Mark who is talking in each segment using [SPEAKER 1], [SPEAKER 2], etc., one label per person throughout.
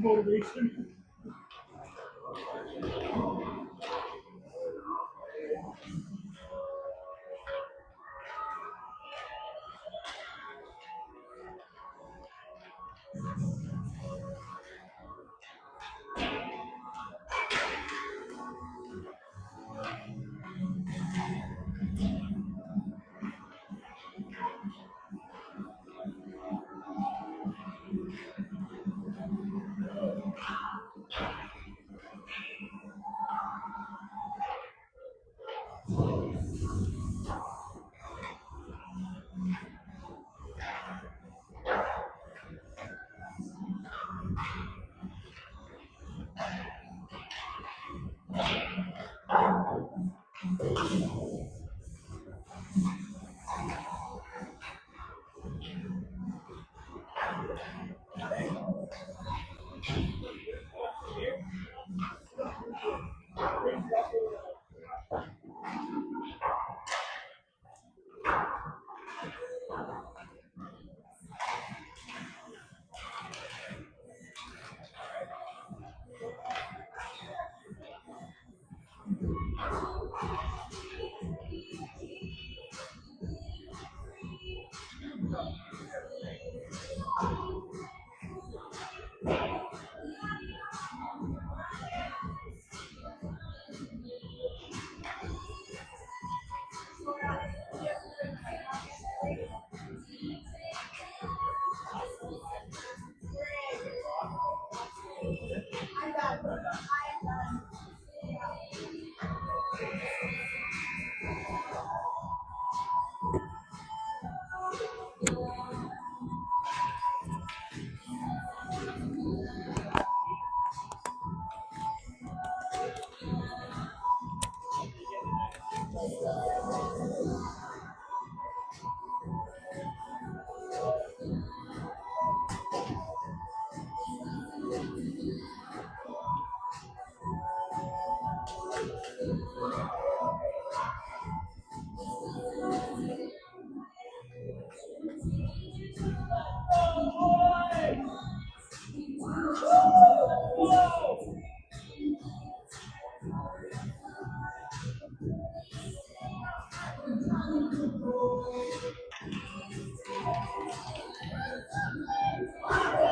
[SPEAKER 1] Motivation.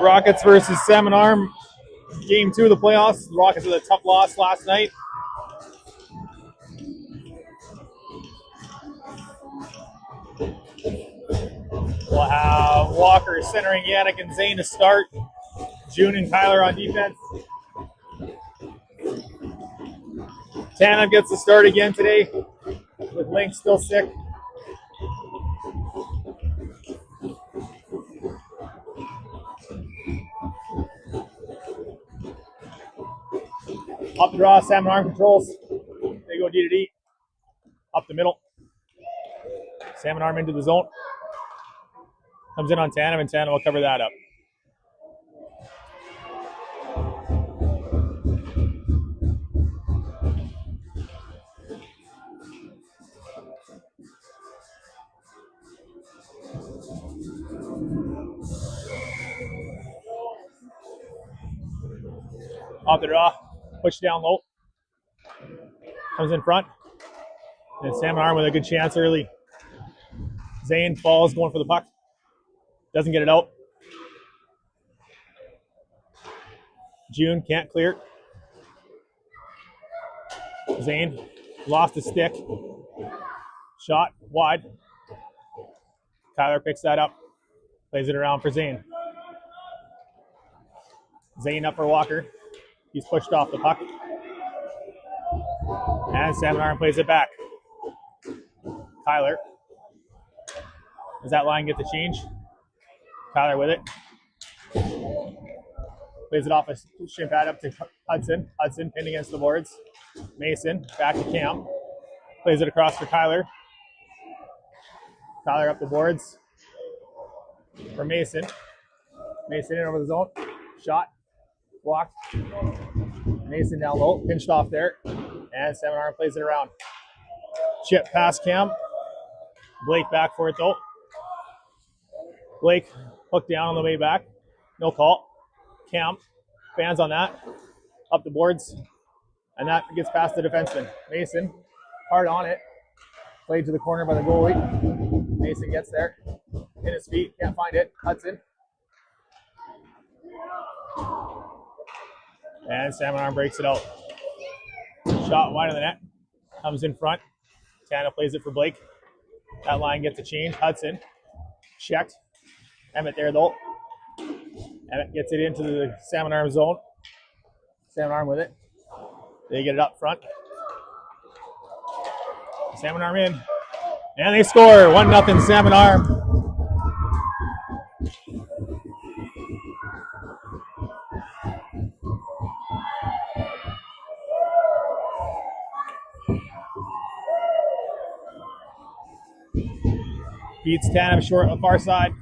[SPEAKER 2] Rockets versus Salmon Arm, game 2 of the playoffs. The Rockets with a tough loss last night. We'll have Walker centering Yannick and Zane to start. June and Tyler on defense. Tana gets the start again today with Link still sick. Up the draw, Salmon arm controls. They go D to D. Up the middle. Salmon arm into the zone. Comes in on Tana, and Tana will cover that up. Off the draw, push down low. Comes in front. And Salmon arm with a good chance early. Zane falls, going for the puck. Doesn't get it out. June can't clear. Zane lost his stick. Shot wide. Kyler picks that up. Plays it around for Zane. Zane up for Walker. He's pushed off the puck. And Salmon arm plays it back. Kyler. Does that line get the change? Kyler with it. Plays it off a shin pad up to Hudson. Hudson pinned against the boards. Mason back to Cam. Plays it across for Kyler. Kyler up the boards for Mason. Mason in over the zone. Shot. Blocked. Mason down low. Pinched off there. And Salmon arm plays it around. Chip past Cam. Blake back for it though. Blake hooked down on the way back. No call. Cam fans on that. Up the boards. And that gets past the defenseman. Mason hard on it. Played to the corner by the goalie. Mason gets there. In his feet. Can't find it. Hudson. And Salmon arm breaks it out. Shot wide of the net. Comes in front. Tana plays it for Blake. That line gets a change. Hudson. Checked. Emmett there though. Emmett gets it into the Salmon arm zone. Salmon arm with it. They get it up front. Salmon arm in. And they score. 1-0 Salmon arm. Beats Tana short on the far side.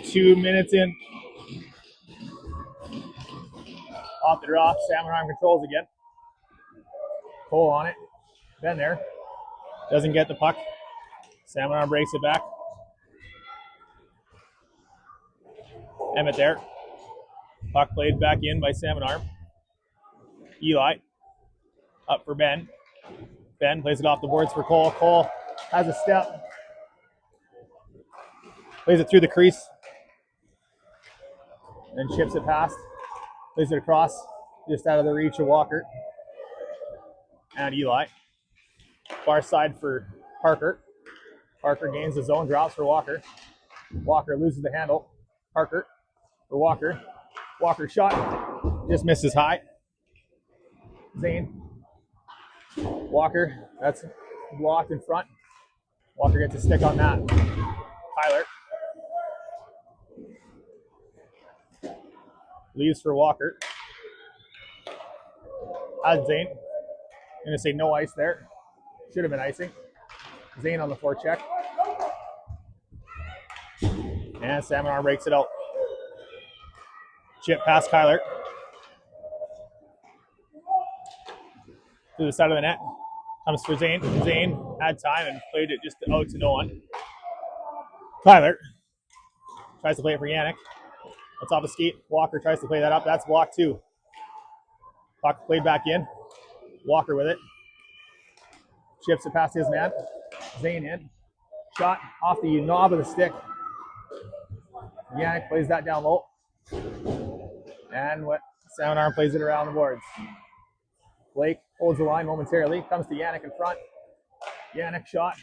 [SPEAKER 2] Two minutes in. Off the draw. Salmon arm controls again. Cole on it. Been there. Doesn't get the puck. Salmon arm breaks it back. Emmett there. Puck played back in by Salmon arm. Eli. Up for Ben. Ben plays it off the boards for Cole. Cole has a step. Plays it through the crease. And chips it past. Plays it across. Just out of the reach of Walker. And Eli. Far side for Parker. Parker gains the zone. Drops for Walker. Walker loses the handle. Parker for Walker. Walker shot. Just misses high. Zane. Walker, that's blocked in front. Walker gets a stick on that. Tyler. Leaves for Walker. Has Zane. Gonna say no ice there. Should have been icing. Zane on the forecheck. And Salmon arm breaks it out. Chip past Kyler. To the side of the net. Comes for Zane. Zane had time and played it just out to no one. Kyler tries to play it for Yannick. That's off the skate. Walker tries to play that up. That's blocked too. Puck played back in. Walker with it. Chips it past his man. Zane in. Shot off the knob of the stick. Yannick plays that down low. And what? Salmon arm plays it around the boards. Blake holds the line momentarily. Comes to Yannick in front. Yannick shot.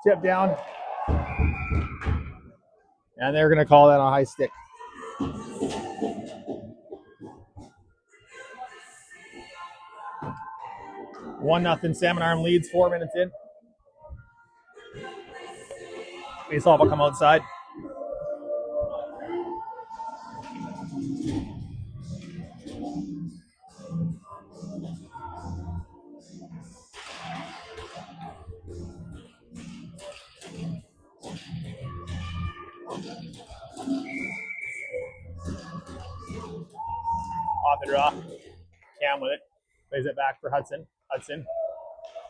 [SPEAKER 2] Tip down. And they're going to call that a high stick. 1-0 Salmon Arm leads 4 minutes in. Faceoff will come outside. Off the draw. Cam with it. Plays it back for Hudson. Hudson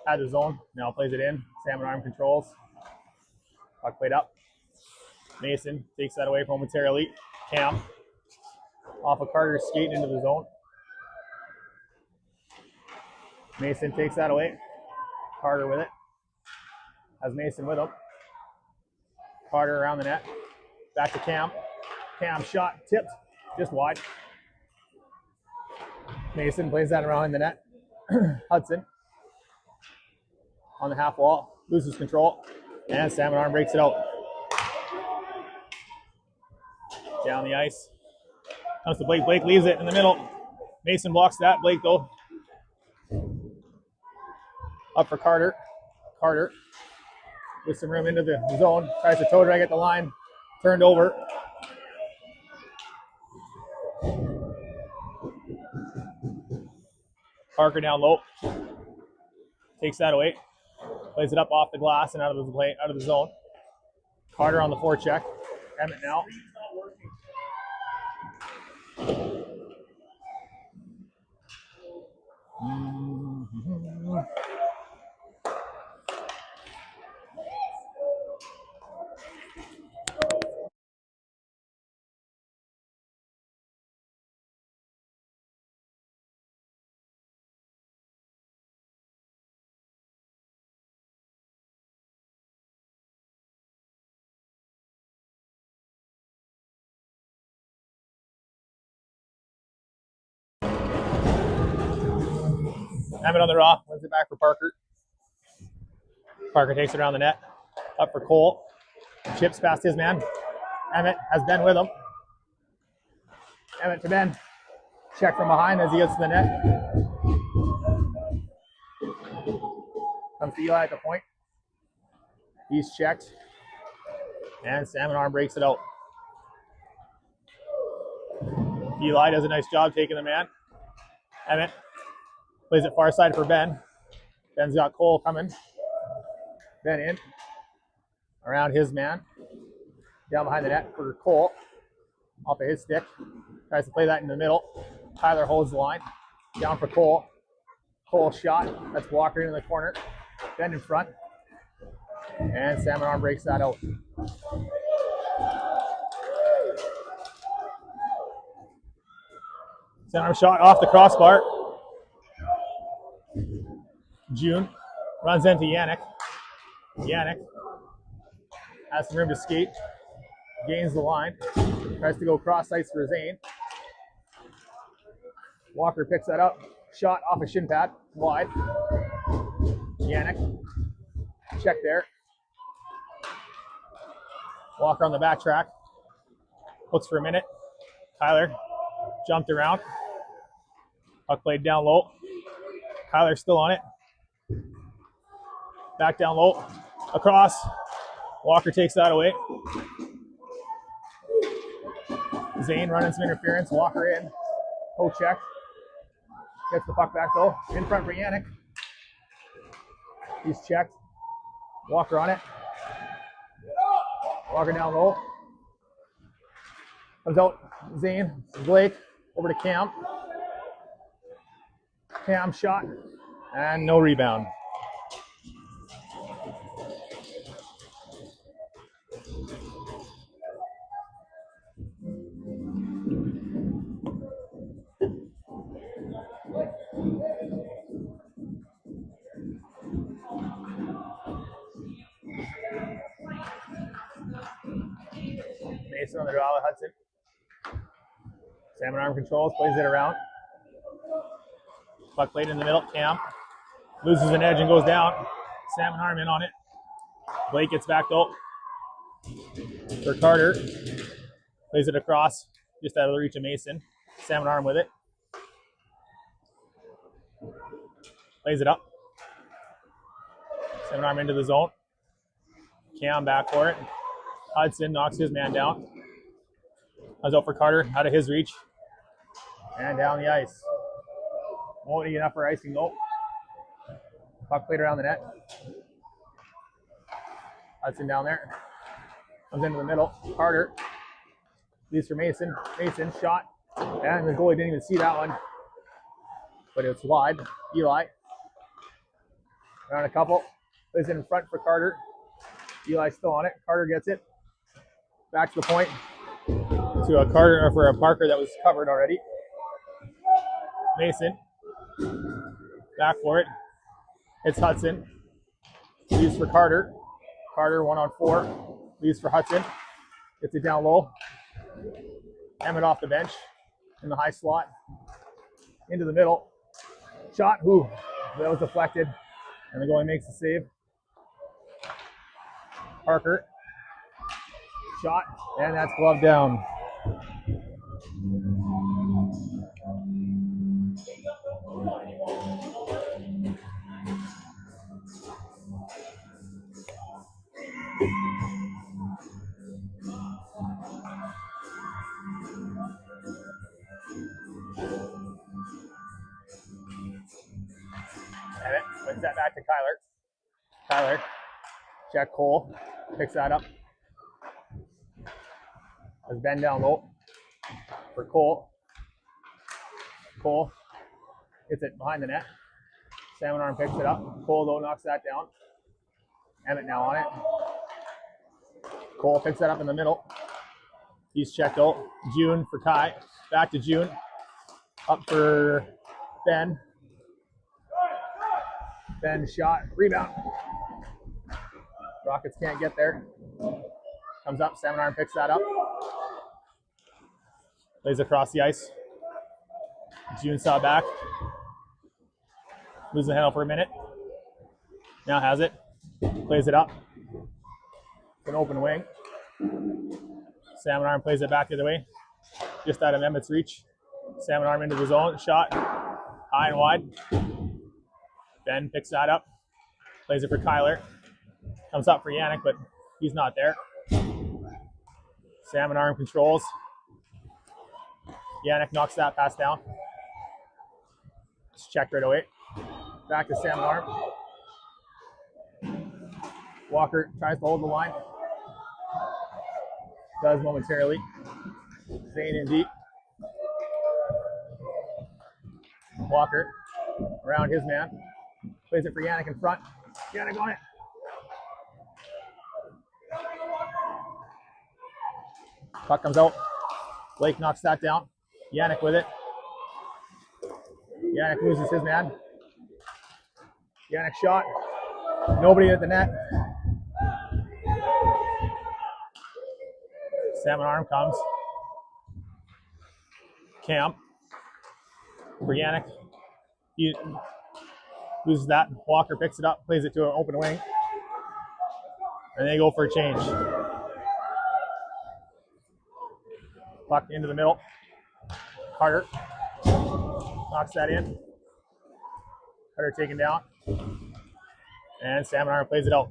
[SPEAKER 2] had the zone. Now plays it in. Salmon Arm controls. Puck played up. Mason takes that away momentarily. Cam off of Carter skating into the zone. Mason takes that away. Carter with it. Has Mason with him. Carter around the net. Back to Cam. Cam shot tipped just wide. Mason plays that around in the net. Hudson on the half wall, loses control, and Salmon Arm breaks it out. Down the ice. Comes to Blake. Blake leaves it in the middle. Mason blocks that. Blake, though. Up for Carter. Carter with some room into the zone. Tries to toe drag at the line. Turned over. Parker down low. Takes that away. Plays it up off the glass and out of the zone. Carter on the forecheck. Emmett now. Emmett on the raw. Wins it back for Parker. Parker takes it around the net. Up for Cole. Chips past his man. Emmett has Ben with him. Emmett to Ben. Check from behind as he gets to the net. Comes to Eli at the point. He's checked. And Salmon Arm breaks it out. Eli does a nice job taking the man. Emmett plays it far side for Ben. Ben's got Cole coming. Ben in. Around his man. Down behind the net for Cole. Off of his stick. Tries to play that in the middle. Tyler holds the line. Down for Cole. Cole shot. That's Walker in the corner. Ben in front. And Salmon Arm breaks that out. Salmon Arm shot off the crossbar. June runs into Yannick. Yannick has some room to skate. Gains the line. Tries to go cross ice for Zane. Walker picks that up. Shot off a shin pad. Wide. Yannick. Check there. Walker on the back track. Looks for a minute. Tyler jumped around. Puck played down low. Tyler's still on it. Back down low. Across. Walker takes that away. Zane running some interference. Walker in. Toe check. Gets the puck back though. In front for Yannick. He's checked. Walker on it. Walker down low. Comes out. Zane. Blake. Over to Cam. Cam shot. And no rebound. Mason on the draw with Hudson. Salmon Arm controls, plays it around. Puck played in the middle. Cam loses an edge and goes down. Salmon Arm in on it. Blake gets back though. For Carter. Plays it across, just out of the reach of Mason. Salmon Arm with it. Plays it up. Salmon arm into the zone. Cam back for it. Hudson knocks his man down. Comes out for Carter, out of his reach. And down the ice. Won't need enough for icing, though. Puck played around the net. Hudson down there. Comes into the middle. Carter. Leaves for Mason. Mason shot. And the goalie didn't even see that one. But it's wide. Eli. Around a couple. Plays it in front for Carter. Eli still on it. Carter gets it. Back to the point. To a Carter, or for a Parker that was covered already. Mason. Back for it. It's Hudson. Leaves for Carter. Carter 1-on-4. Leaves for Hudson. Gets it down low. Emmett off the bench. In the high slot. Into the middle. Shot. Ooh. That was deflected. And the goalie makes the save. Parker. Shot. And that's glove down. Emmett wins that back to Kyler. Kyler. Check Cole. Picks that up. Has Ben down low for Cole. Cole gets it behind the net. Salmon arm picks it up. Cole though knocks that down. Emmett now on it. Cole picks that up in the middle. He's checked out. June for Kai. Back to June. Up for Ben. Ben shot. Rebound. Rockets can't get there. Comes up. Salmon arm picks that up. Plays across the ice. June saw back. Loses the handle for a minute. Now has it. Plays it up. It's an open wing. Salmon arm plays it back the other way. Just out of Emmett's reach. Salmon arm into the zone. Shot. High and wide. Ben picks that up. Plays it for Kyler. Comes up for Yannick, but he's not there. Salmon arm controls. Yannick knocks that pass down. It's checked right away. Back to Salmon arm. Walker tries to hold the line. Does momentarily. Zane in deep. Walker around his man. Plays it for Yannick in front. Yannick on it. Puck comes out. Blake knocks that down. Yannick with it. Yannick loses his man. Yannick shot. Nobody at the net. Salmon arm comes. Cam for Yannick. He loses that. Walker picks it up, plays it to an open wing. And they go for a change. Puck into the middle. Carter knocks that in. Carter taken down. And Salmon arm plays it out.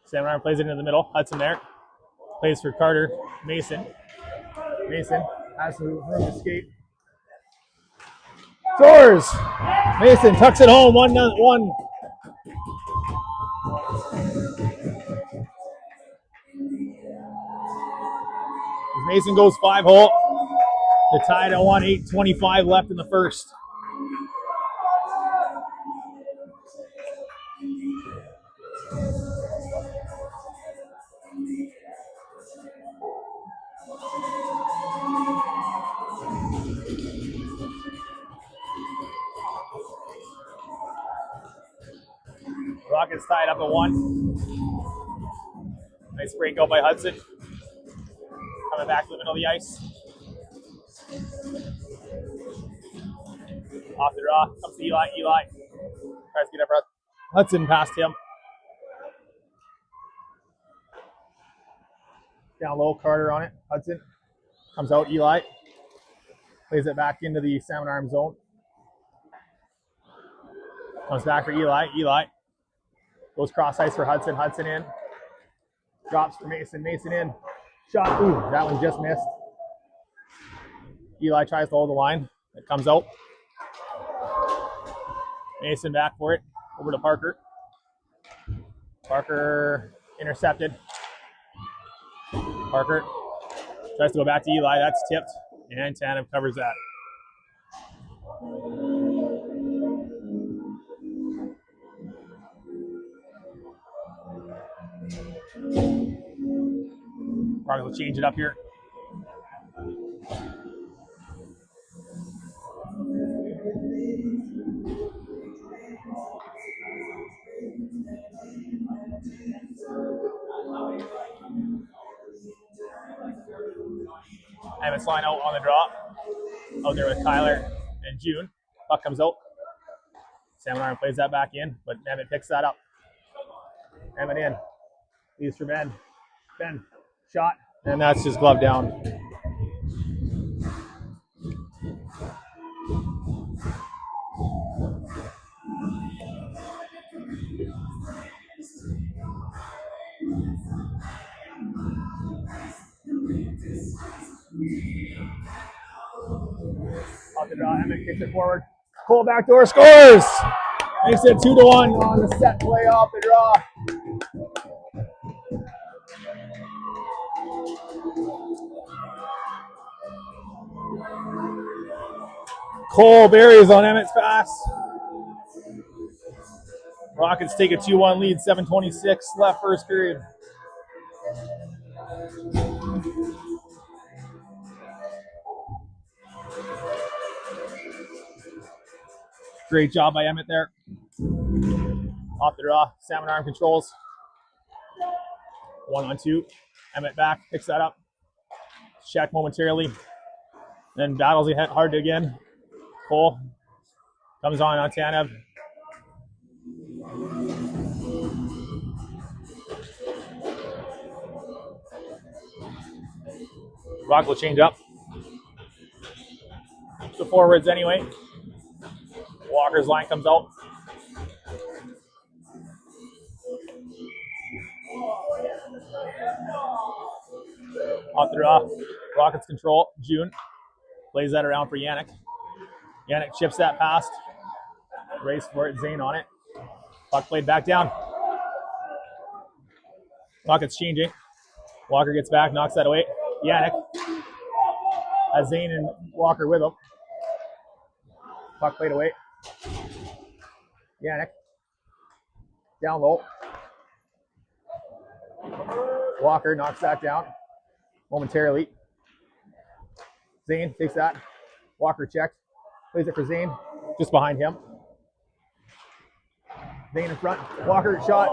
[SPEAKER 2] Salmon arm plays it into the middle. Hudson there. Plays for Carter. Mason. Mason has some room to skate. Soars! Mason tucks it home. 1-1. Mason goes 5-hole. The tied at 1, 8:25 left in the first. Rockets tied up at 1. Nice breakout by Hudson. Coming back to the middle of the ice. Off the draw. Comes to Eli. Eli tries to get up. Hudson past him. Down low. Carter on it. Hudson comes out. Eli plays it back into the Salmon arm zone. Comes back for Eli. Eli goes cross ice for Hudson. Hudson in. Drops for Mason. Mason in. Shot. Ooh, that one just missed. Eli tries to hold the line. It comes out. Mason back for it. Over to Parker. Parker intercepted. Parker tries to go back to Eli. That's tipped. And Tanev covers that. Parker will change it up here. Emmett's line out on the draw. Out there with Kyler and June. Puck comes out. Salmon Arm plays that back in, but Emmett picks that up. Emmett in. Leaves for Ben. Ben. Shot. And that's just glove down. Off the draw, Emmett kicks it forward. Cole backdoor scores! Makes it 2-1 on the set play off the draw. Cole buries on Emmett's pass. Rockets take a 2-1 lead, 7:26 left first period. Great job by Emmett there. Off the draw, Salmon Arm controls. 1-on-2. Emmett back, picks that up. Check momentarily. Then battles it hard again. Cole comes on Tanev. Rock will change up. The forwards anyway. Walker's line comes out. Off the draw. Rockets control. June plays that around for Yannick. Yannick chips that past. Race for it. Zane on it. Puck played back down. Rockets changing. Walker gets back, knocks that away. Yannick has Zane and Walker with him. Puck played away. Yannick. Down low. Walker knocks that down momentarily. Zane takes that. Walker checked. Plays it for Zane. Just behind him. Zane in front. Walker shot.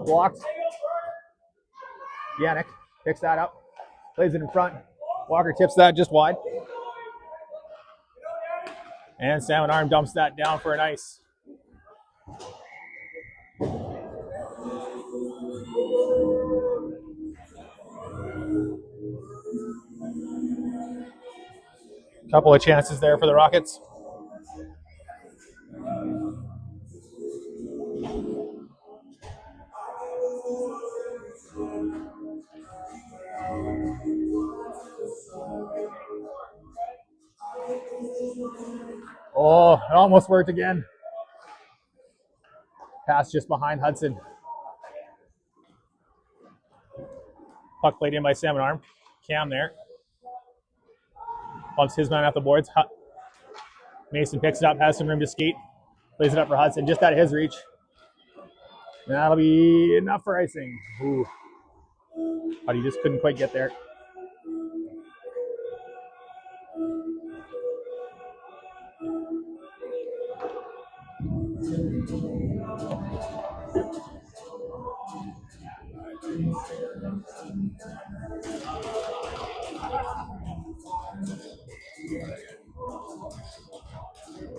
[SPEAKER 2] Blocked. Yannick picks that up. Plays it in front. Walker tips that just wide. And Salmon Arm dumps that down for an ice. Couple of chances there for the Rockets. Oh, it almost worked again. Pass just behind Hudson. Puck played in by Salmon Arm. Cam there. Bumps his man off the boards. Mason picks it up, has some room to skate. Plays it up for Hudson, just out of his reach. And that'll be enough for icing. Ooh. But he just couldn't quite get there.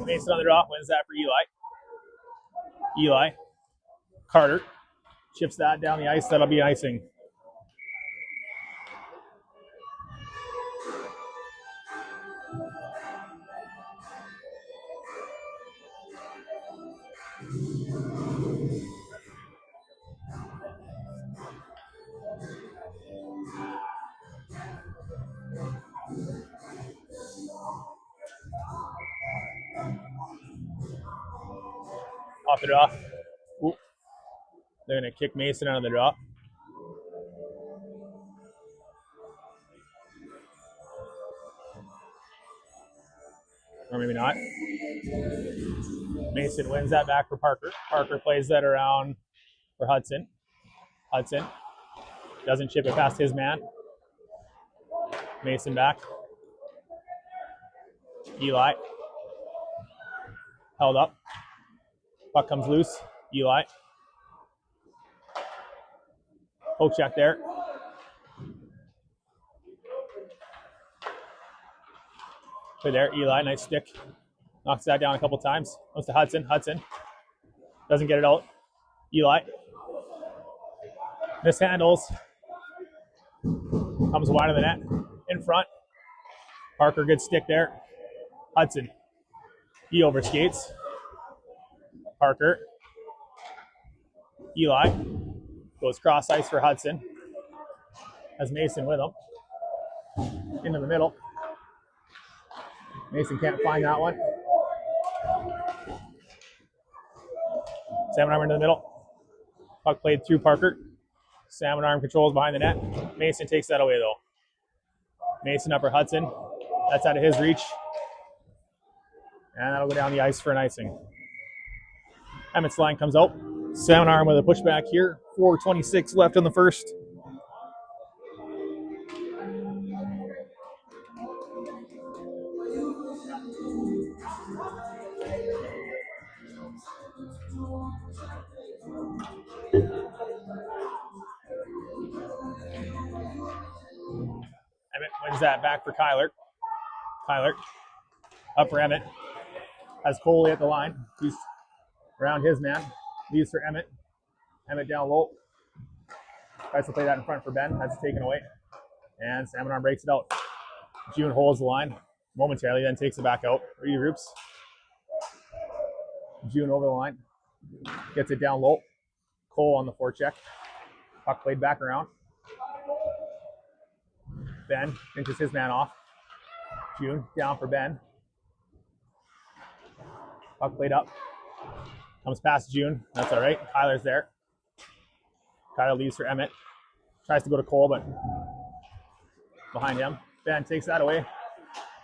[SPEAKER 2] Mason on the draw, wins that for Eli. Eli. Carter chips that down the ice. That'll be icing. Off the draw. Ooh. They're going to kick Mason out of the draw. Or maybe not. Mason wins that back for Parker. Parker plays that around for Hudson. Hudson doesn't chip it past his man. Mason back. Eli. Held up. Puck comes loose. Eli. Poke check there. Play there. Eli, nice stick. Knocks that down a couple times. Goes to Hudson. Hudson doesn't get it out. Eli mishandles. Comes wide of the net. In front. Parker, good stick there. Hudson. He overskates. Parker. Eli goes cross ice for Hudson. Has Mason with him. Into the middle. Mason can't find that one. Salmon arm into the middle. Puck played through Parker. Salmon arm controls behind the net. Mason takes that away though. Mason up for Hudson. That's out of his reach. And that'll go down the ice for an icing. Emmett's line comes out. Salmon arm with a pushback here. 4:26 left in the first. Emmett wins that back for Kyler. Kyler up for Emmett. Has Coley at the line. He's around his man. Leaves for Emmett. Emmett down low. Tries to play that in front for Ben. That's taken away. And Salmon arm breaks it out. June holds the line momentarily, then takes it back out. Regroups. June over the line. Gets it down low. Cole on the forecheck. Puck played back around. Ben pinches his man off. June down for Ben. Puck played up. Comes past June. That's all right. Kyler's there. Kyler leaves for Emmett. Tries to go to Cole, but behind him. Ben takes that away.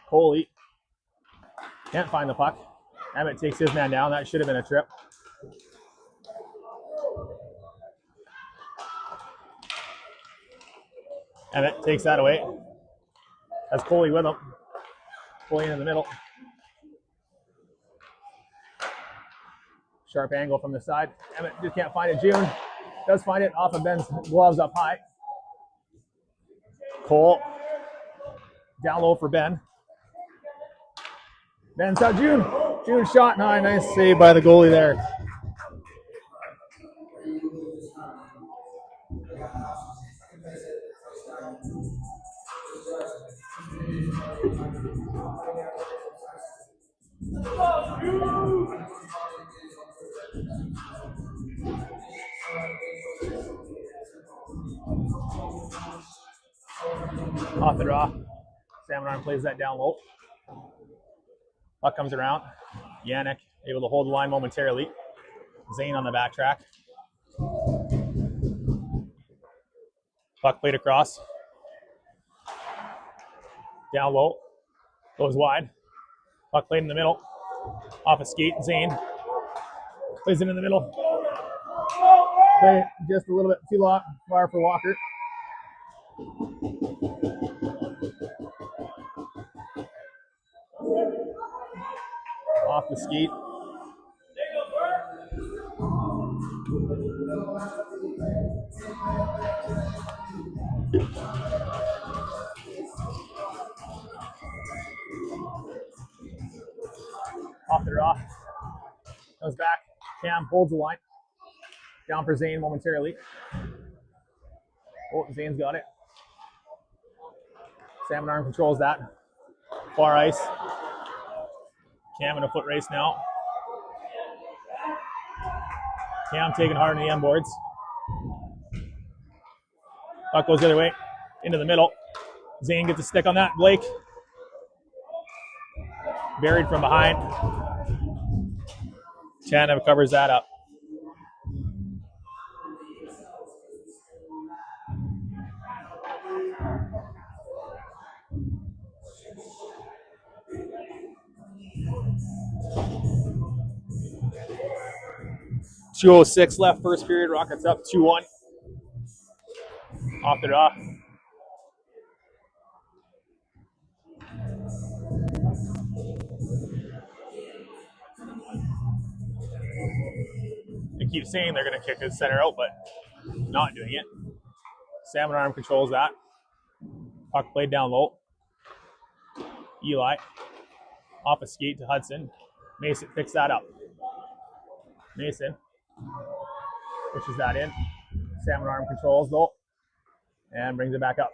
[SPEAKER 2] Coley can't find the puck. Emmett takes his man down. That should have been a trip. Emmett takes that away. Has Coley with him. Coley in the middle. Sharp angle from the side. Emmett just can't find it. June does find it off of Ben's gloves up high. Cole down low for Ben. Ben's out. June. June shot high. Nice save by the goalie there. Off the draw. Salmon arm plays that down low. Puck comes around. Yannick able to hold the line momentarily. Zane on the backtrack. Puck played across. Down low. Goes wide. Puck played in the middle. Off a skate. Zane plays it in the middle. Play just a little bit too far for Walker. Off the skate. Off the draw. Comes back. Cam holds the line. Down for Zane momentarily. Oh, Zane's got it. Salmon arm controls that. Far ice. Cam in a foot race now. Cam taking hard on the end boards. Puck goes the other way, into the middle. Zane gets a stick on that. Blake buried from behind. Tanev covers that up. .206 left, first period. Rockets up 2-1. Off the draw. They keep saying they're going to kick the center out, but not doing it. Salmon arm controls that. Puck played down low. Eli off a skate to Hudson. Mason picks that up. Mason pushes that in. Salmon arm controls though, and brings it back up.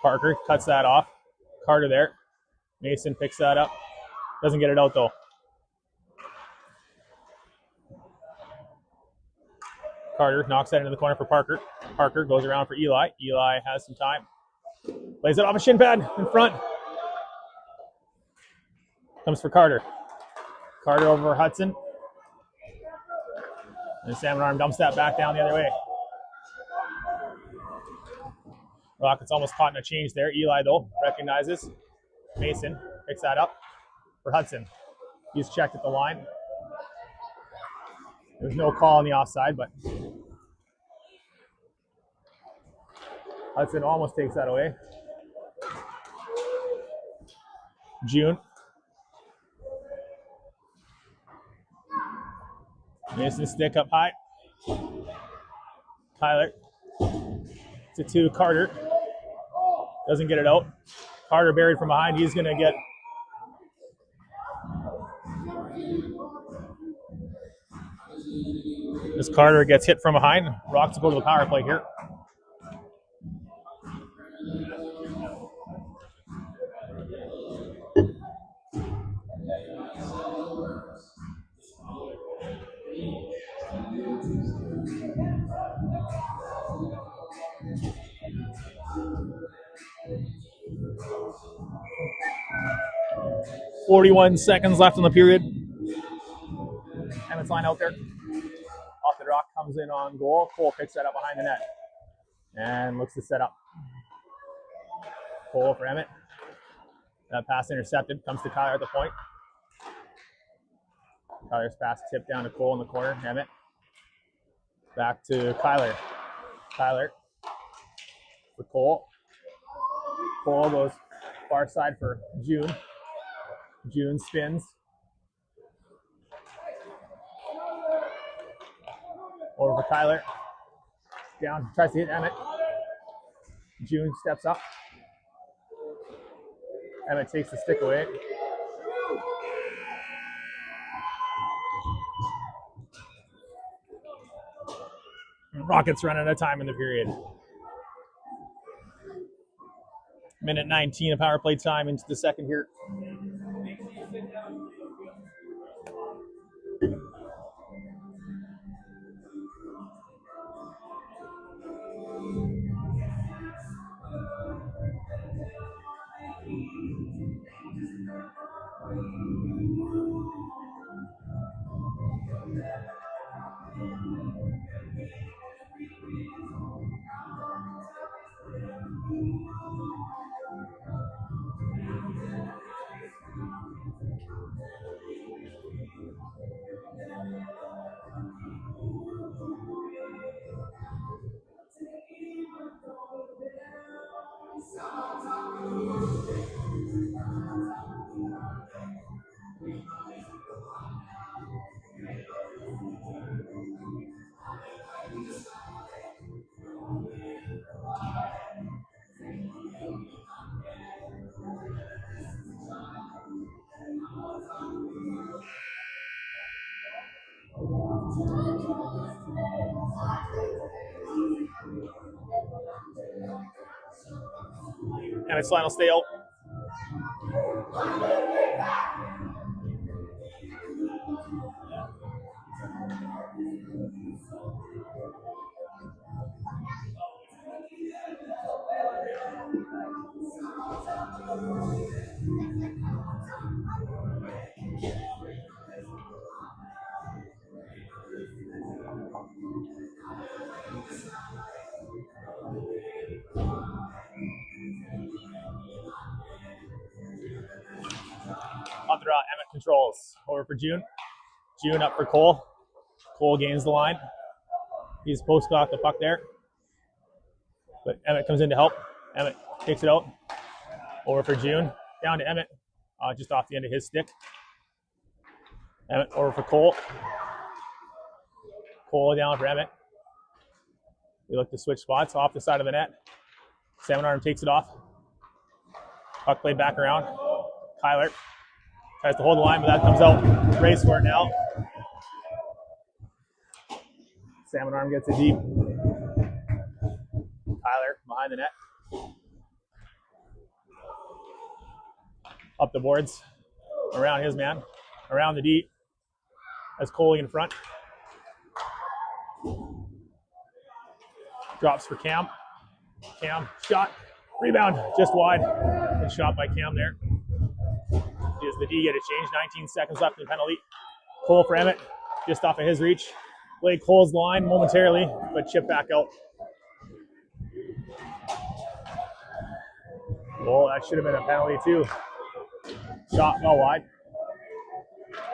[SPEAKER 2] Parker cuts that off. Carter there. Mason picks that up. Doesn't get it out though. Carter knocks that into the corner for Parker. Parker goes around for Eli. Eli has some time. Plays it off a shin pad in front. Comes for Carter. Carter over Hudson. And Salmon arm dumps that back down the other way. Rockets almost caught in a change there. Eli, though, recognizes. Mason picks that up for Hudson. He's checked at the line. There's no call on the offside, but Hudson almost takes that away. June. Mason stick up high. Tyler. It's a 2 to Carter. Doesn't get it out. Carter buried from behind. He's going to get this. Carter gets hit from behind. Rocks go to the power play here. .41 seconds left in the period. Emmett's line out there. Off the draw, comes in on goal. Cole picks that up behind the net and looks to set up. Cole for Emmett. That pass intercepted. Comes to Kyler at the point. Kyler's pass tipped down to Cole in the corner. Emmett. Back to Kyler. Kyler for Cole. Cole goes far side for June. June spins. Over for Kyler. Down, tries to hit Emmett. June steps up. Emmett takes the stick away. Rockets run out of time in the period. Minute 19 of power play time into the second here. Emmett's line will stay out. On the draw, Emmett controls. Over for June. June up for Cole. Cole gains the line. He's post off the puck there. But Emmett comes in to help. Emmett takes it out. Over for June. Down to Emmett. Just off the end of his stick. Emmett over for Cole. Cole down for Emmett. We look to switch spots off the side of the net. Salmon Arm takes it off. Puck played back around. Kyler tries to hold the line, but that comes out. Race for it now. Salmon Arm gets it deep. Kyler behind the net. Up the boards. Around his man. Around the D. As Coley in front. Drops for Cam. Cam, shot. Rebound, just wide. Good shot by Cam there. Does the D get a change? 19 seconds left in the penalty. Cole for Emmett, just off of his reach. Played Cole's line momentarily, but chip back out. Well, that should have been a penalty too. Shot fell wide.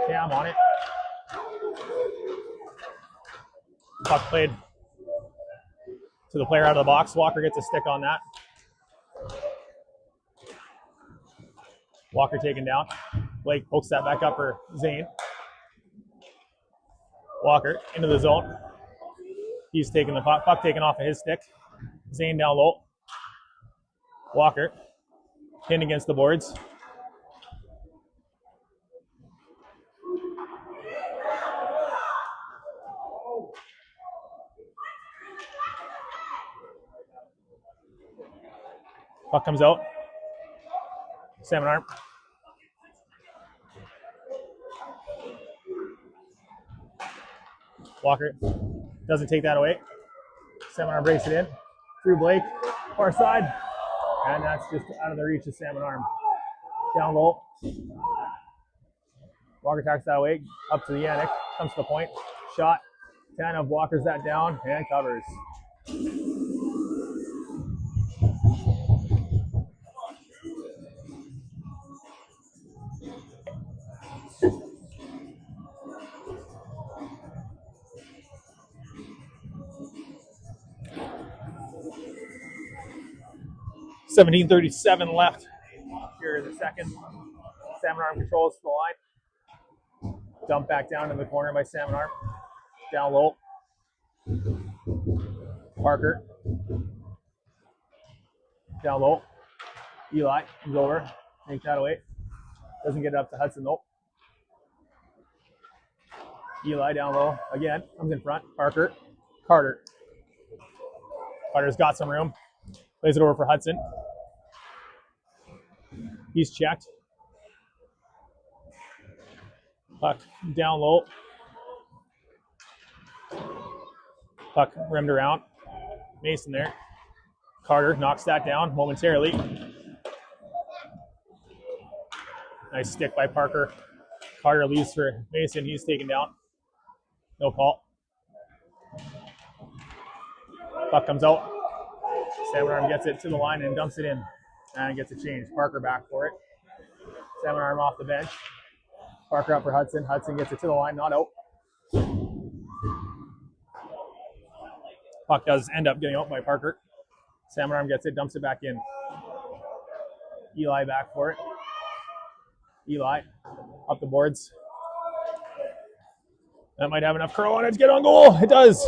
[SPEAKER 2] Cam on it. Puck played to the player out of the box. Walker gets a stick on that. Walker taken down. Blake pokes that back up for Zane. Walker into the zone. He's taking the puck. Puck taken off of his stick. Zane down low. Walker pinned against the boards. Puck comes out. Salmon Arm. Walker doesn't take that away. Salmon Arm breaks it in. Through Blake. Far side. And that's just out of the reach of Salmon Arm. Down low. Walker tacks that away. Up to the Yannick. Comes to the point. Shot. Tanov walkers that down and covers. $17:37 left here in the second. Salmon Arm controls the line. Dump back down in the corner by Salmon Arm. Down low. Parker. Down low. Eli comes over. Takes that away. Doesn't get it up to Hudson though. Eli down low. Again. Comes in front. Parker. Carter. Carter's got some room. Plays it over for Hudson. He's checked. Puck down low. Puck rimmed around. Mason there. Carter knocks that down momentarily. Nice stick by Parker. Carter leaves for Mason. He's taken down. No call. Puck comes out. Salmon Arm gets it to the line and dumps it in. And gets a change. Parker back for it. Salmon Arm off the bench. Parker up for Hudson. Hudson gets it to the line, not out. Puck does end up getting out by Parker. Salmon Arm gets it, dumps it back in. Eli back for it. Eli up the boards. That might have enough curl on it to get on goal. It does.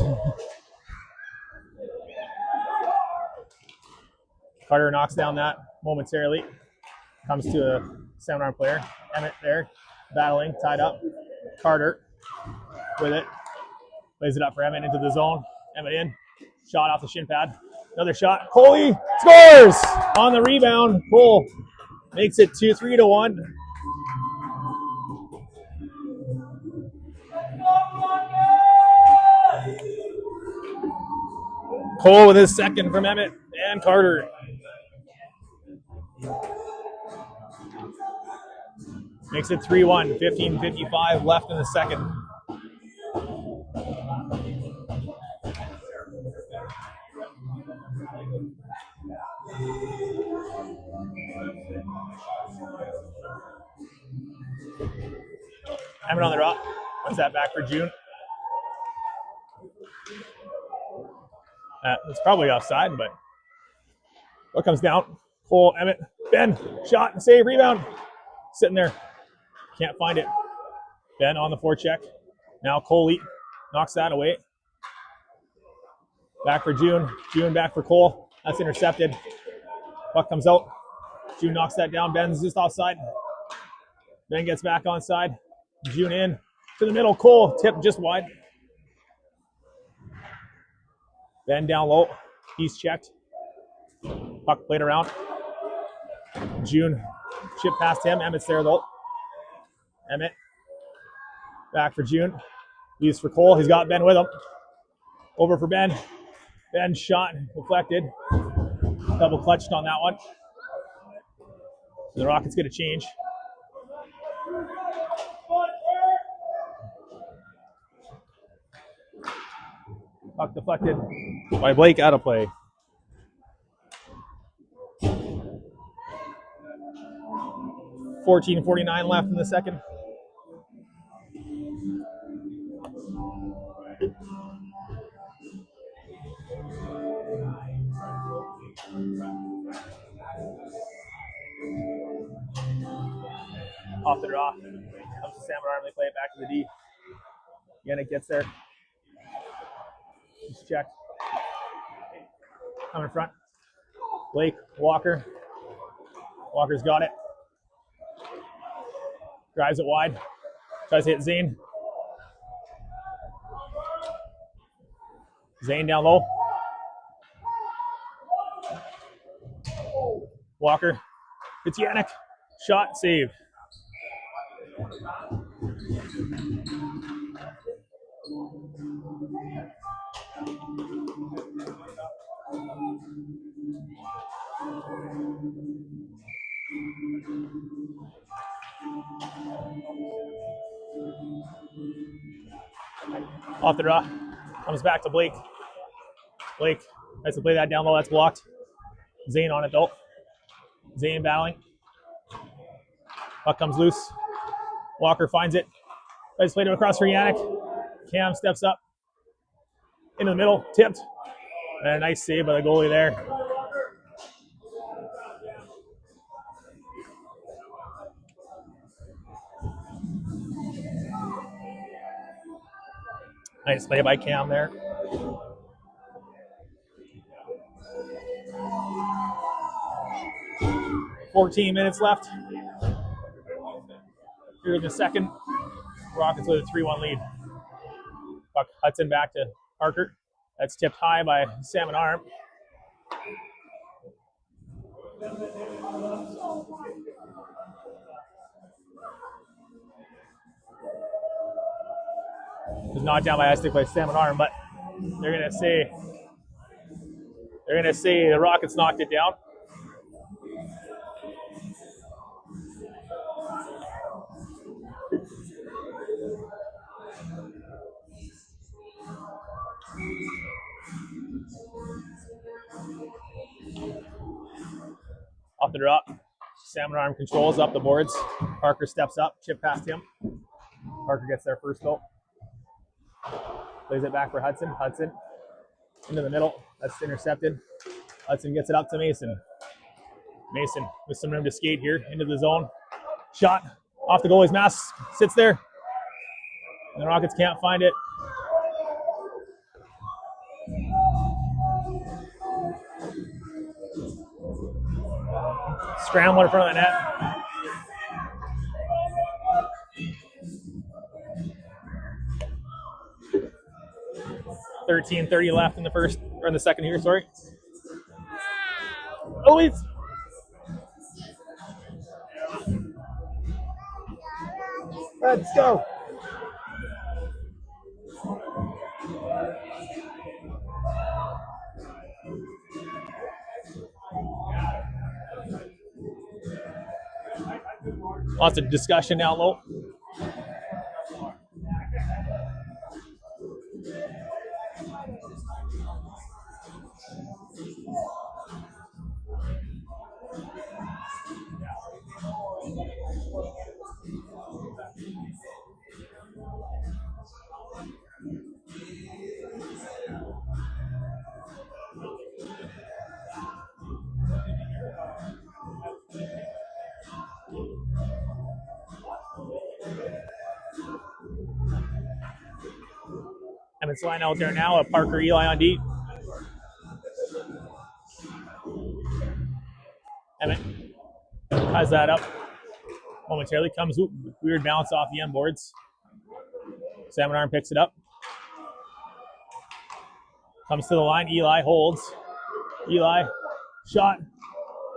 [SPEAKER 2] Carter knocks down that momentarily. Comes to a Salmon Arm player. Emmett there, battling, tied up. Carter with it. Plays it up for Emmett into the zone. Emmett in. Shot off the shin pad. Another shot. Coley scores on the rebound. Cole makes it 3-1. Cole with his second from Emmett and Carter. Makes it 3-1, 15:55 left in the second. Emmett on the draw. What's that back for June? It's probably offside, but what comes down? Cole, Emmett, Ben, shot and save, rebound. Sitting there. Can't find it. Ben on the forecheck. Now Coley knocks that away. Back for June. June back for Cole. That's intercepted. Puck comes out. June knocks that down. Ben's just offside. Ben gets back onside. June in to the middle. Cole tipped just wide. Ben down low. He's checked. Puck played around. June chip past him. Emmett's there though. Emmett back for June. Leaves for Cole. He's got Ben with him. Over for Ben. Ben shot deflected. Double clutched on that one. The Rockets get a change. Puck deflected by Blake, out of play. $14:49 left in the second. Off the draw. Comes to Salmon Arm. They play it back to the D. Yannick gets there. He's checked. Coming in front. Blake, Walker. Walker's got it. Drives it wide. Tries to hit Zane. Zane down low. Walker. It's Yannick. Shot saved. Off the draw. Comes back to Blake. Blake has to play that down low. That's blocked. Zane on it though. Zane battling. Puck comes loose. Walker finds it. Let's play it across for Yannick. Cam steps up. Into the middle. Tipped. And a nice save by the goalie there. Nice play by Cam there. $14 minutes left. Here in the second. Rockets with a 3-1 lead. Puck Hudson back to Parker. That's tipped high by Salmon Arm. It's knocked down by stick by Salmon Arm, but they're gonna say the Rockets knocked it down. Off the drop. Salmon Arm controls up the boards. Parker steps up, chip past him. Parker gets there first goal. Plays it back for Hudson. Hudson into the middle. That's intercepted. Hudson gets it up to Mason. Mason with some room to skate here into the zone. Shot off the goalie's mask. Sits there. And the Rockets can't find it. Scramble in front of the net. $13:30 left in the first, or in the second here, sorry. Oh, it's... Let's go. Lots of discussion down low. Emmett's line out there now. Parker Eli on D. Emmett ties that up momentarily. Comes weird bounce off the end boards. Salmon arm picks it up. Comes to the line. Eli holds. Eli shot.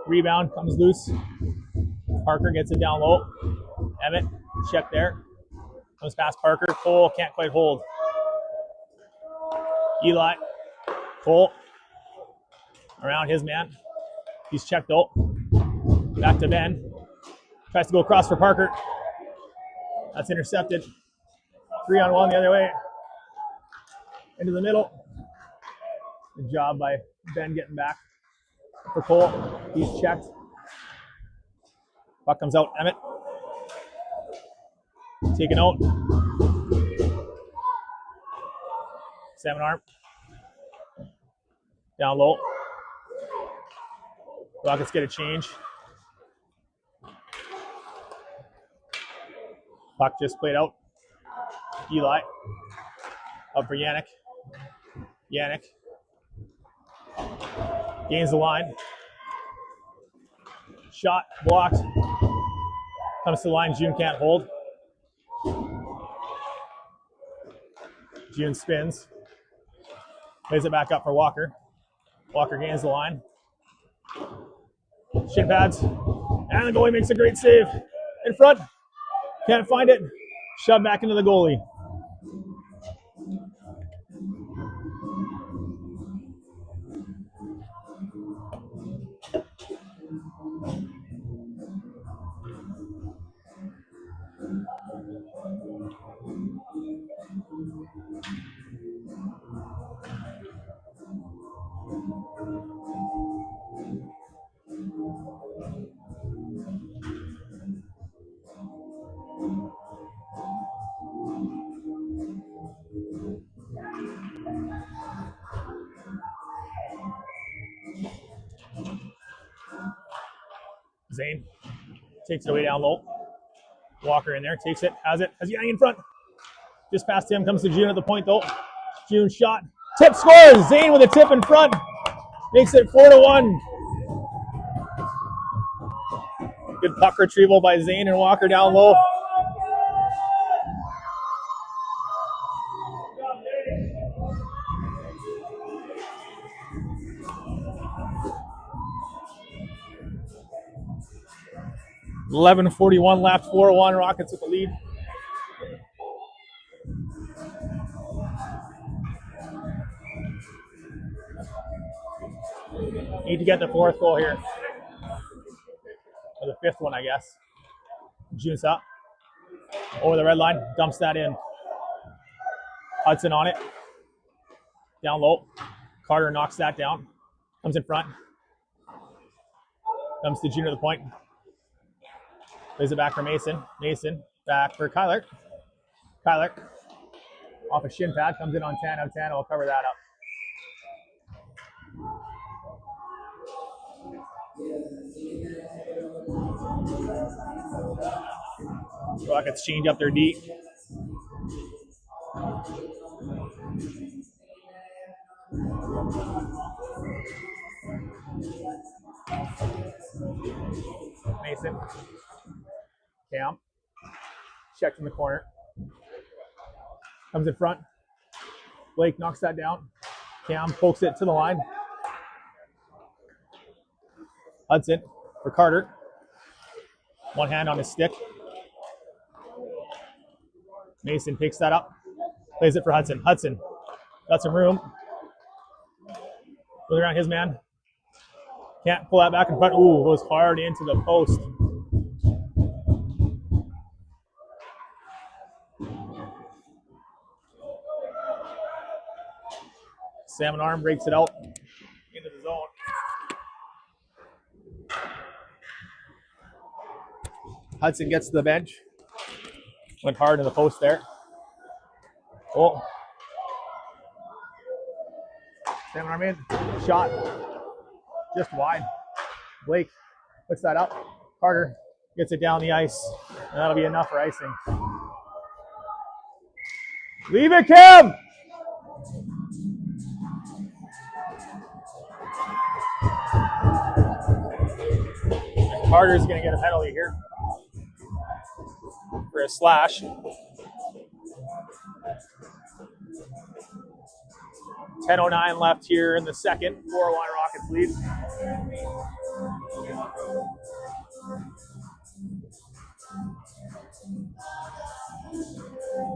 [SPEAKER 2] Rebound comes loose. Parker gets it down low. Emmett check there. Comes past Parker. Cole can't quite hold. Eli. Cole around his man. He's checked out. Back to Ben. Tries to go across for Parker. That's intercepted. 3-on-1 the other way. Into the middle. Good job by Ben getting back for Cole. He's checked. Puck comes out. Emmett. Taken out. Salmon arm. Down low. Rockets get a change. Puck just played out. Eli. Up for Yannick. Yannick. Gains the line. Shot. Blocked. Comes to the line. June can't hold. June spins. Lays it back up for Walker. Walker gains the line. Shin pads. And the goalie makes a great save. In front. Can't find it. Shoved back into the goalie. Zane takes it away down low. Walker in there, takes it, has Yang in front. Just past him, comes to June at the point though. June shot, tip scores! Zane with a tip in front. Makes it 4-1. Good puck retrieval by Zane and Walker down low. .11:41 left, 4-1, Rockets with the lead. Need to get the fourth goal here. Or the fifth one, I guess. June's up. Over the red line, dumps that in. Hudson on it. Down low. Carter knocks that down. Comes in front. Comes to June at the point. Plays it back for Mason. Mason back for Kyler. Kyler off a shin pad. Comes in on Tano. Tano will cover that up. Rockets change up their D. Mason. Cam. Checked in the corner. Comes in front. Blake knocks that down. Cam pokes it to the line. Hudson for Carter. One hand on his stick. Mason picks that up. Plays it for Hudson. Hudson got some room. Goes around his man. Can't pull that back in front. Ooh, goes hard into the post. Salmon arm breaks it out into the zone. Hudson gets to the bench. Went hard in the post there. Oh. Salmon arm in. Shot. Just wide. Blake puts that up. Carter gets it down the ice. And that'll be enough for icing. Leave it, Kim! Carter's going to get a penalty here for a slash. 10:09 left here in the second. 4-1 Rockets lead.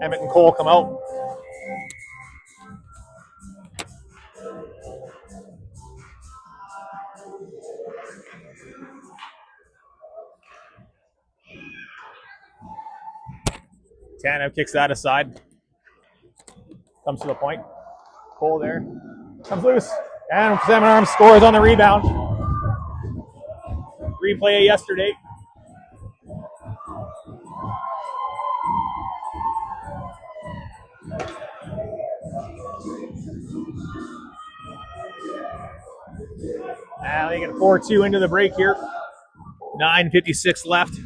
[SPEAKER 2] Emmett and Cole come out. Tanev kicks that aside. Comes to the point. Cole there. Comes loose. And Salmon Arms scores on the rebound. Replay of yesterday. Now they get 4-2 into the break here. 9:56 left.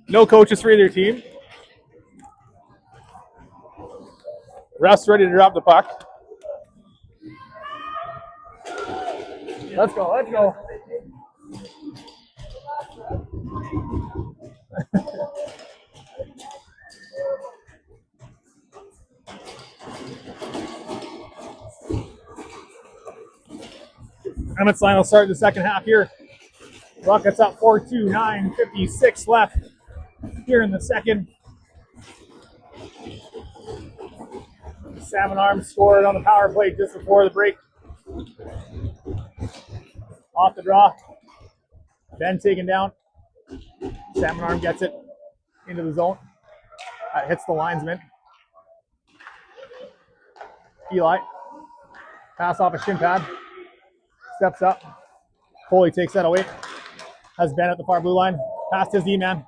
[SPEAKER 2] No coaches for either team. Ref's ready to drop the puck. Let's go, let's go. Emmett's line will start the second half here. Rockets up 4-2, 9:56 left here in the second. Salmon Arms scored on the power play just before the break. Off the draw. Ben taken down. Salmon Arm gets it into the zone. Hits the linesman. Eli. Pass off a shin pad. Steps up. Coley takes that away. Has Ben at the far blue line. Past his D-man.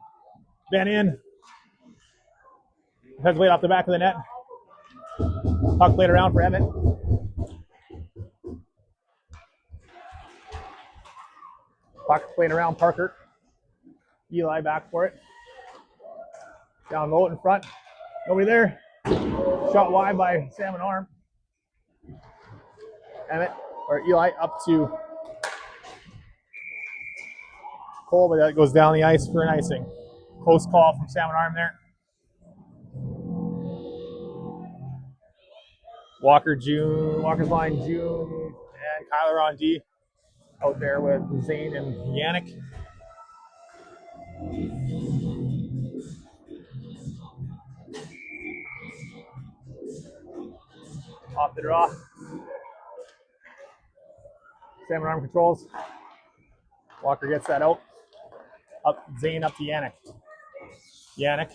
[SPEAKER 2] Ben in. Heads weight off the back of the net. Puck played around for Emmett. Puck played around Parker. Eli back for it. Down low in front. Nobody there. Shot wide by Salmon Arm. Emmett, or Eli, up to Cole, but that goes down the ice for an icing. Close call from Salmon Arm there. Walker's line, June, and Kyler on D. Out there with Zane and Yannick. Off the draw. Salmon Arm controls. Walker gets that out. Up Zane up to Yannick. Yannick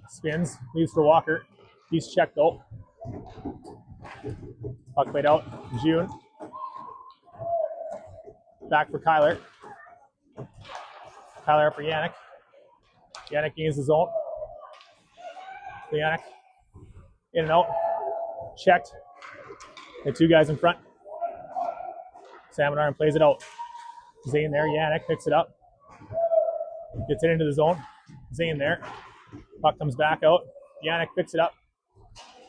[SPEAKER 2] spins, leaves for Walker. He's checked out. Puck played out. June. Back for Kyler. Kyler up for Yannick. Yannick gains the zone. Yannick in and out. Checked. The two guys in front. Salmon Arm plays it out. Zane there. Yannick picks it up. Gets it into the zone. Zane there. Puck comes back out. Yannick picks it up.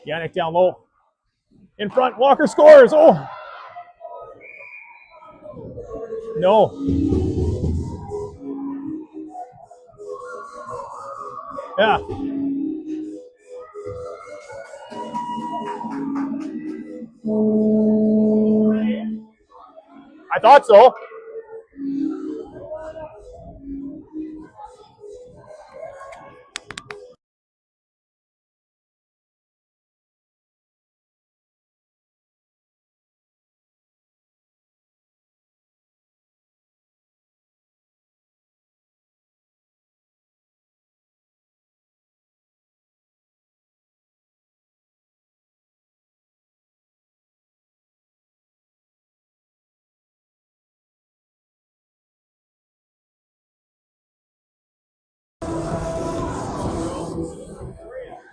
[SPEAKER 2] Yannick down low. In front. Walker scores. Oh! No. Yeah. I thought so.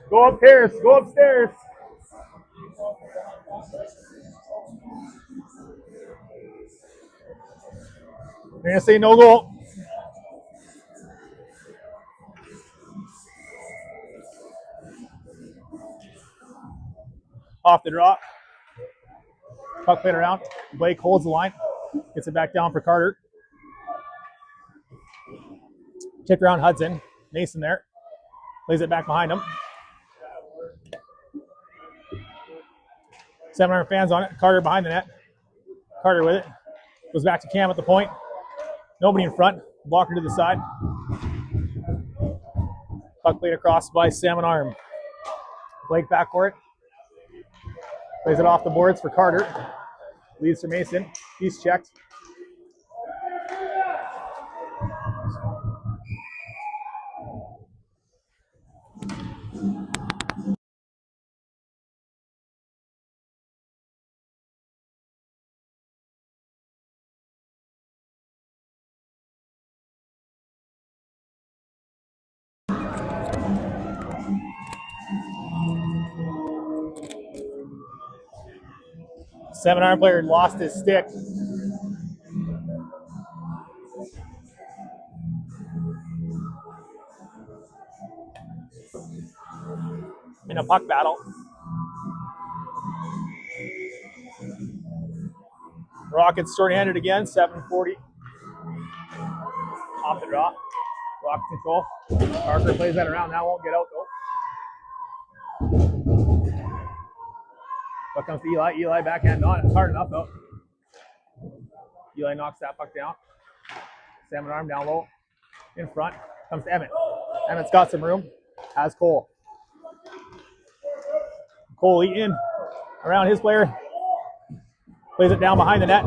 [SPEAKER 2] Go upstairs. Go upstairs. They're going to say no goal. Off the draw. Puck played around. Blake holds the line. Gets it back down for Carter. Kick around Hudson. Mason there. Lays it back behind him. Salmon Arm fans on it. Carter behind the net. Carter with it. Goes back to Cam at the point. Nobody in front. Blocker to the side. Puck played across by Salmon Arm. Blake back for it. Plays it off the boards for Carter. Leads to Mason. He's checked. Salmon player lost his stick. In a puck battle. Rockets short-handed again, 7:40. Off the draw. Rock control. Parker plays that around. That won't get out though. Puck comes to Eli. Eli backhand on. It's hard enough though. Eli knocks that puck down. Salmon arm down low. In front. Comes to Emmett. Emmett's got some room. Has Cole. Cole in. Around his player. Plays it down behind the net.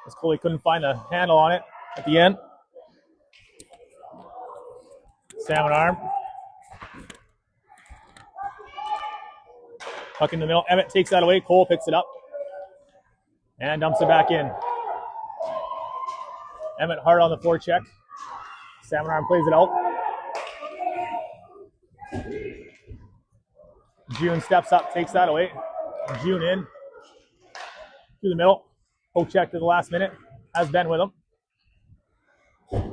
[SPEAKER 2] As Coley couldn't find the handle on it at the end. Salmon arm. Puck in the middle. Emmett takes that away. Cole picks it up. And dumps it back in. Emmett hard on the forecheck. Salmon arm plays it out. June steps up, takes that away. June in. Through the middle. Poke check to the last minute. Has Ben with him.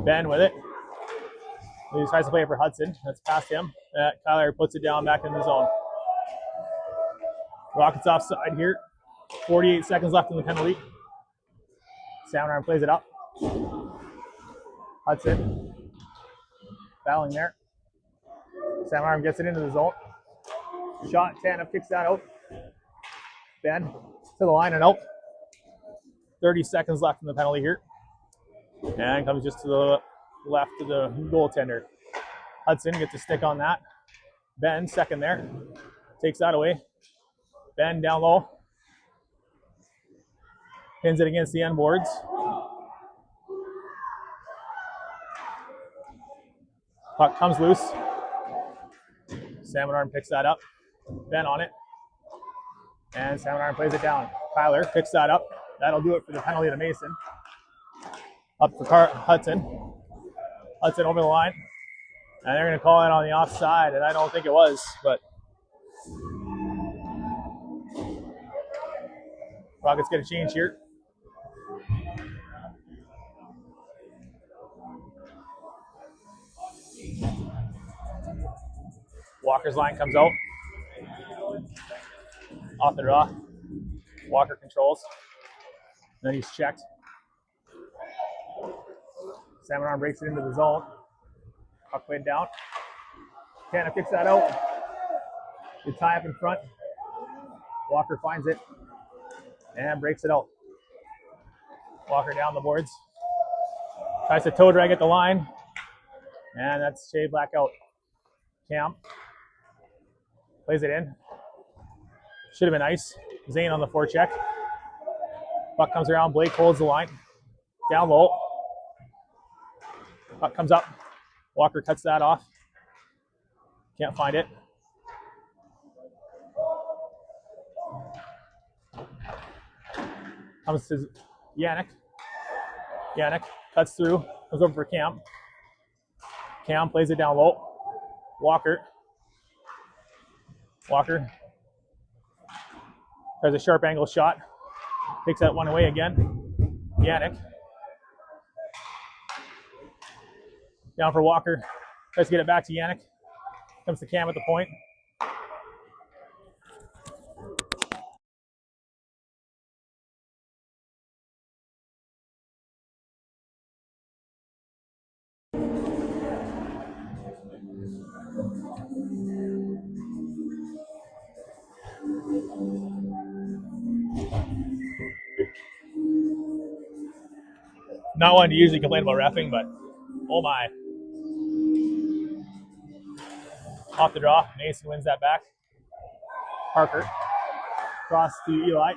[SPEAKER 2] Ben with it. He tries to play it for Hudson. That's past him. Kyler puts it down back in the zone. Rockets offside here. 48 seconds left in the penalty. Salmon arm plays it up. Hudson. Battling there. Salmon arm gets it into the zone. Shot, Tana kicks that out. Ben to the line and out. 30 seconds left in the penalty here. And comes just to the left of the goaltender. Hudson gets a stick on that. Ben, second there. Takes that away. Ben down low. Pins it against the end boards. Puck comes loose. Salmon arm picks that up. Ben on it. And Salmon arm plays it down. Tyler picks that up. That'll do it for the penalty to Mason. Up for Hudson. Hudson over the line. And they're going to call it on the offside, and I don't think it was, but Rockets get a change here. Walker's line comes out. Off the draw. Walker controls. Then he's checked. Salmon arm breaks it into the zone. Puck played down. Tana kicks that out. Good tie up in front. Walker finds it and breaks it out. Walker down the boards. Tries to toe drag at the line. And that's Shea Black out. Cam plays it in. Should have been ice. Zane on the forecheck. Puck comes around. Blake holds the line. Down low. Puck comes up. Walker cuts that off. Can't find it. Comes to Yannick. Yannick cuts through. Comes over for Cam. Cam plays it down low. Walker. Walker. There's a sharp angle shot. Takes that one away again. Yannick. Down for Walker. Tries to get it back to Yannick. Comes to Cam at the point. Not one to usually complain about reffing, but oh my. Off the draw. Mason wins that back. Parker. Cross to Eli.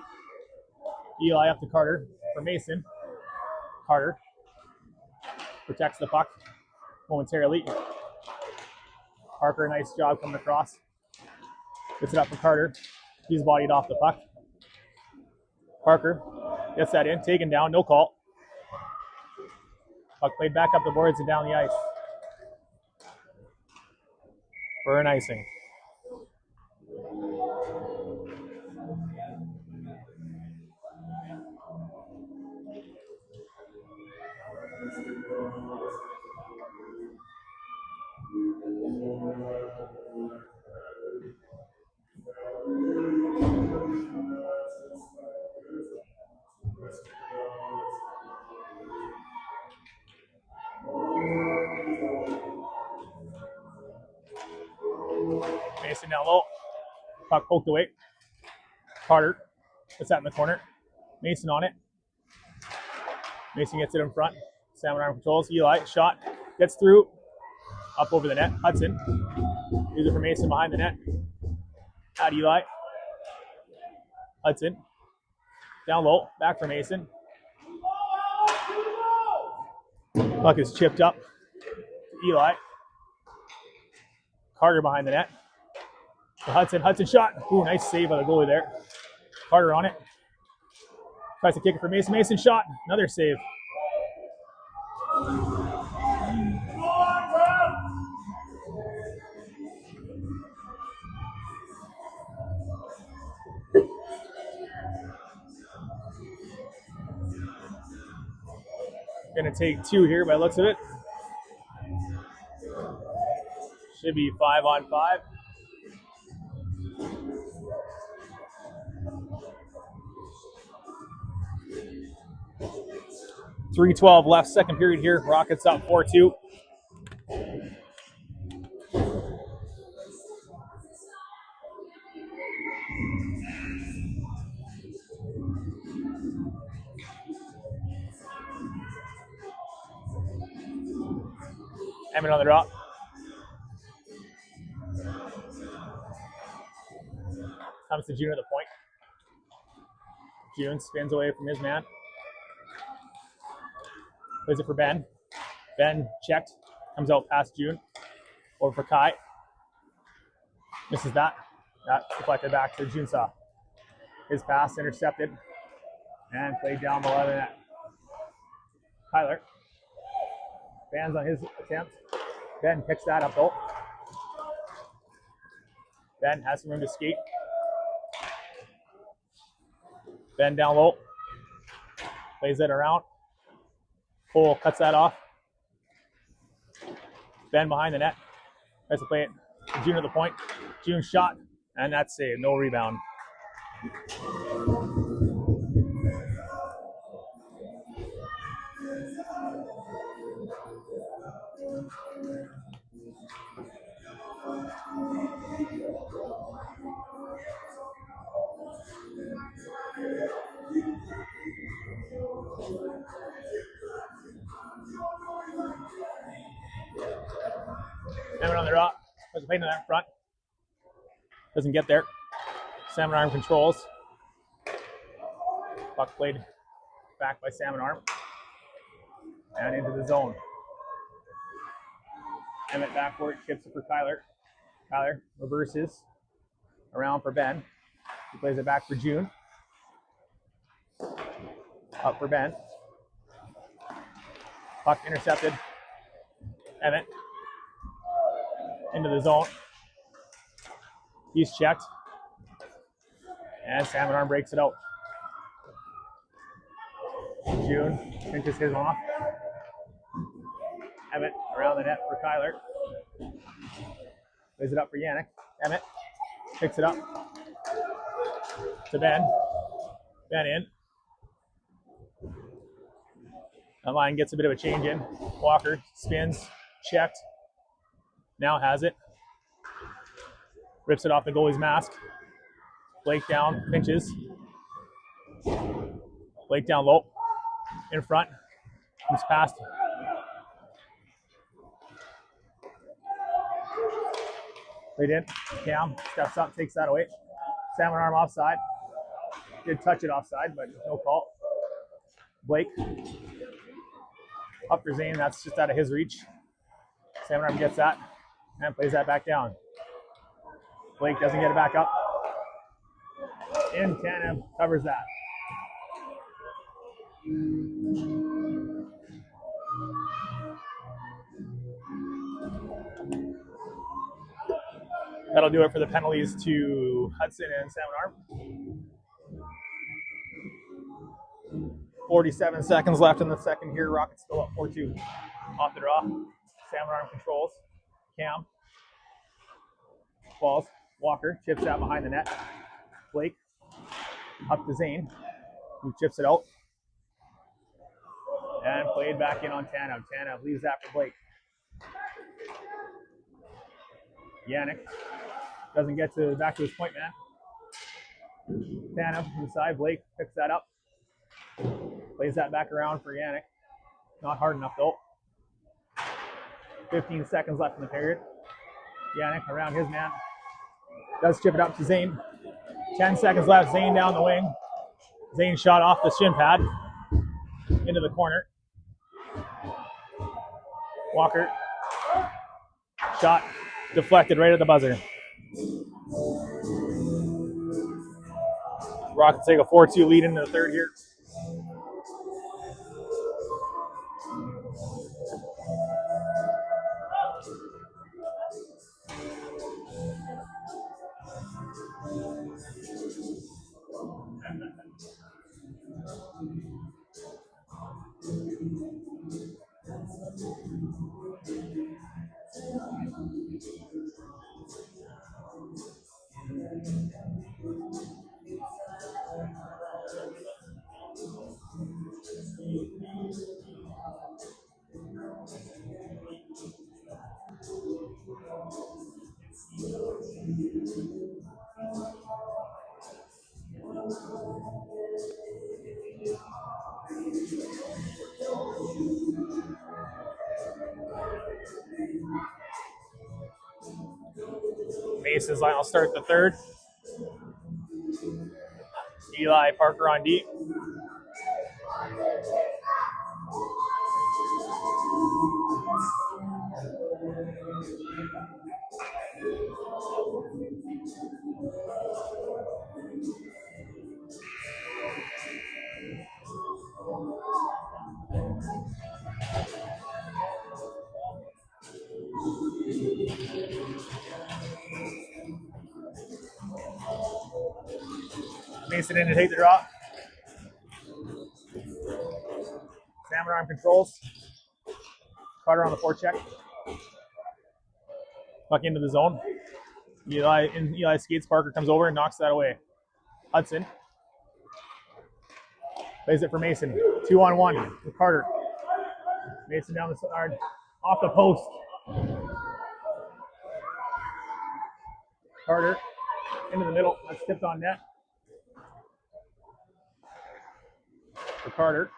[SPEAKER 2] Eli up to Carter for Mason. Carter protects the puck momentarily. Parker, nice job coming across. Gets it up for Carter. He's bodied off the puck. Parker gets that in, taken down, no call. Puck played back up the boards and down the ice for an icing. Mason down low. Puck poked away. Carter gets that in the corner. Mason on it. Mason gets it in front. Salmon arm controls. Eli, shot. Gets through. Up over the net. Hudson. Use it for Mason behind the net. At Eli. Hudson. Down low. Back for Mason. Puck is chipped up to Eli. Carter behind the net. To Hudson. Hudson shot. Ooh, nice save by the goalie there. Carter on it. Tries to kick it for Mason. Mason shot. Another save. Gonna take two here by the looks of it. Should be 5-on-5. .312 left, second period here. Rockets up 4-2. Emmett on the drop. Comes to June at the point. June spins away from his man. Plays it for Ben. Ben checked. Comes out past June. Over for Kai. Misses that. That deflected back to Junsa. His pass intercepted. And played down below the net. Tyler. Bands on his attempt. Ben picks that up though. Ben has some room to skate. Ben down low. Plays it around. Cole cuts that off. Ben behind the net. Tries to play it. June at the point. June shot. And that's saved. No rebound. Salmon on the drop. Puts the plate in that front. Doesn't get there. Salmon arm controls. Puck played back by Salmon arm. And into the zone. Emmett backward, chips it for Kyler. Kyler reverses. Around for Ben. He plays it back for June. Up for Ben. Puck intercepted. Emmett. Into the zone. He's checked. And Salmon arm breaks it out. June pinches his off. Emmett around the net for Kyler. Plays it up for Yannick. Emmett picks it up to Ben. Ben in. That line gets a bit of a change in. Walker spins, checked. Now has it. Rips it off the goalie's mask. Blake down, pinches. Blake down low. In front. Comes past. Played in. Cam steps up, takes that away. Salmon arm offside. Did touch it offside, but no call. Blake up for Zane. That's just out of his reach. Salmon Arm gets that and plays that back down. Blake doesn't get it back up. In Tanev covers that. That'll do it for the penalties to Hudson and Salmon Arm. 47 seconds left in the second here. Rockets still up 4-2. Off the draw. Salmon Arm controls. Cam. Falls. Walker chips out behind the net. Blake up to Zane, who chips it out. And played back in on Tanev. Tanev leaves that for Blake. Yannick doesn't get back to his point man. Tanev from the side. Blake picks that up. Plays that back around for Yannick. Not hard enough though. 15 seconds left in the period. Yannick around his man. Does chip it up to Zane. 10 seconds left. Zane down the wing. Zane shot off the shin pad into the corner. Walker. Shot deflected right at the buzzer. Rockets take a 4-2 lead into the third here. Mason's line will start the third. Eli Parker on D. Mason in to take the drop. Salmon Arm controls. Carter on the forecheck. Puck into the zone. Eli skates. Parker comes over and knocks that away. Hudson plays it for Mason. 2-on-1 with Carter. Mason down the side, off the post. Carter into the middle. That's tipped on net. For Carter.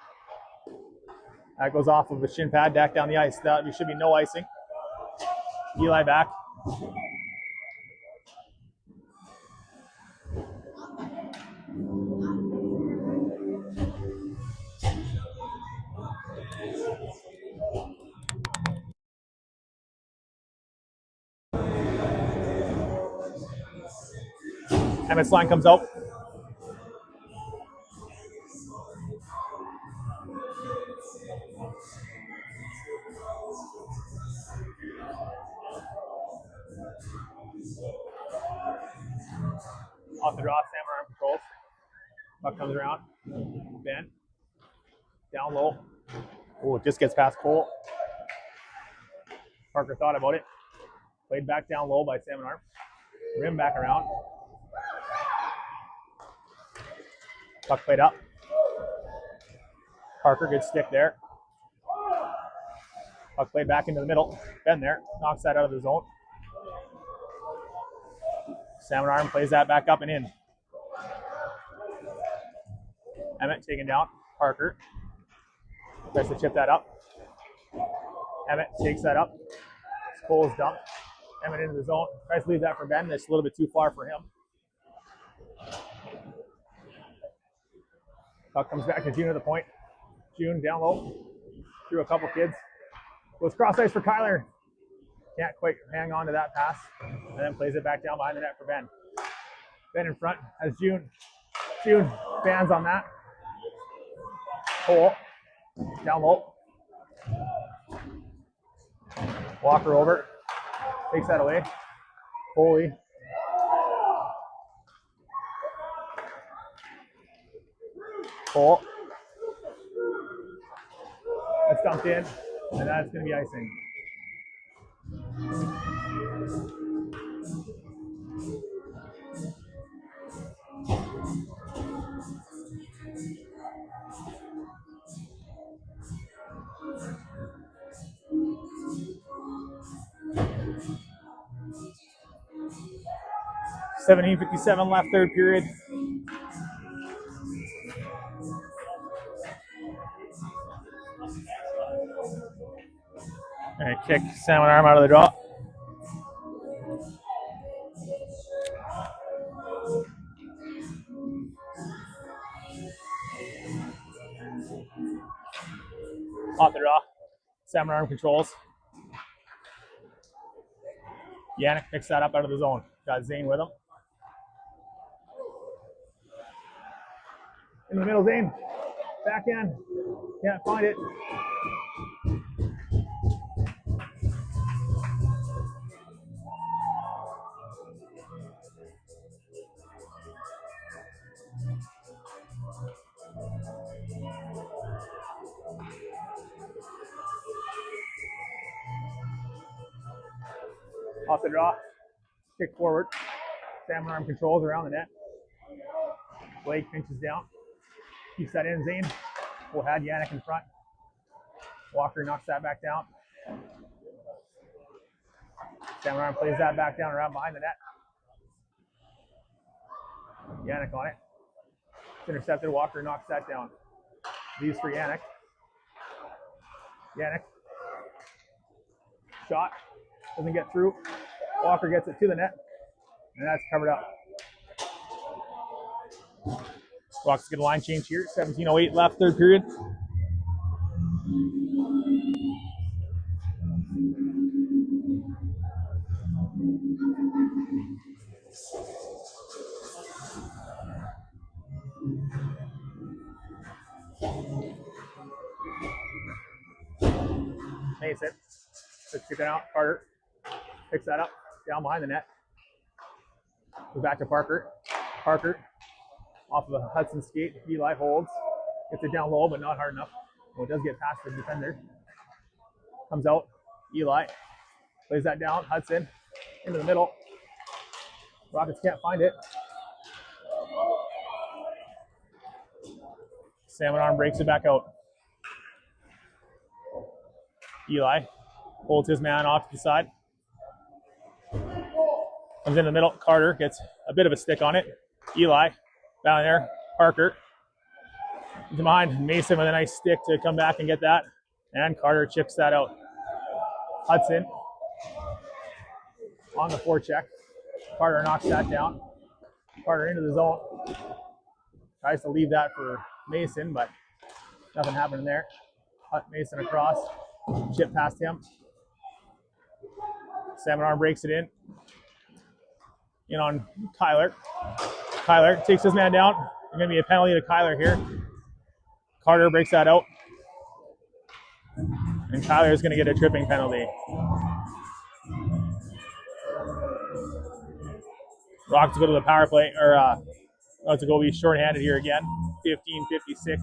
[SPEAKER 2] That goes off of the shin pad, back down the ice. There should be no icing. Eli back. Emmett's line comes out. Off the draw, Salmon Arm controls. Puck comes around. Ben. Down low. Oh, it just gets past Cole. Parker thought about it. Played back down low by Salmon Arm. Rim back around. Puck played up. Parker, good stick there. Puck played back into the middle. Ben there. Knocks that out of the zone. Salmon Arm plays that back up and in. Emmett taken down. Parker tries to chip that up. Emmett takes that up. Cole's dumped. Emmett into the zone. Tries to leave that for Ben. That's a little bit too far for him. Puck comes back to June at the point. June down low. Through a couple kids. Goes cross ice for Kyler. Can't quite hang on to that pass. And then plays it back down behind the net for Ben. Ben in front has June. June fans on that. Hole. Down low. Walker over. Takes that away. Foley. Hole. That's dumped in. And that's going to be icing. .17:57 left, third period. All right, kick Salmon arm out of the draw. Off the draw. Salmon arm controls. Yannick picks that up out of the zone. Got Zane with him. In the middle, Zane. Back in. Can't find it. Off the draw. Kick forward. Salmon arm controls around the net. Blake pinches down. Keeps that in, Zane. We'll have Yannick in front. Walker knocks that back down. Salmon arm plays that back down around behind the net. Yannick on it. It's intercepted. Walker knocks that down. Leaves for Yannick. Yannick. Shot. Doesn't get through. Walker gets it to the net. And that's covered up. Rock's get a line change here. 17:08 left, third period. Mason. Let's kick it out. Carter picks that up. Down behind the net. Goes back to Parker. Parker off of a Hudson skate. Eli holds. Gets it down low, but not hard enough. Well, it does get past the defender. Comes out. Eli plays that down. Hudson into the middle. Rockets can't find it. Salmon arm breaks it back out. Eli holds his man off to the side. Comes in the middle. Carter gets a bit of a stick on it. Eli down there. Parker into behind. Mason with a nice stick to come back and get that. And Carter chips that out. Hudson on the forecheck. Carter knocks that down. Carter into the zone. Tries to leave that for Mason, but nothing happening there. Mason across. Chip past him. Salmon arm breaks it in. In on Kyler. Kyler takes his man down. There's going to be a penalty to Kyler here. Carter breaks that out. And Kyler is going to get a tripping penalty. Rock to go to the power play, or to go be shorthanded here again. 15:56.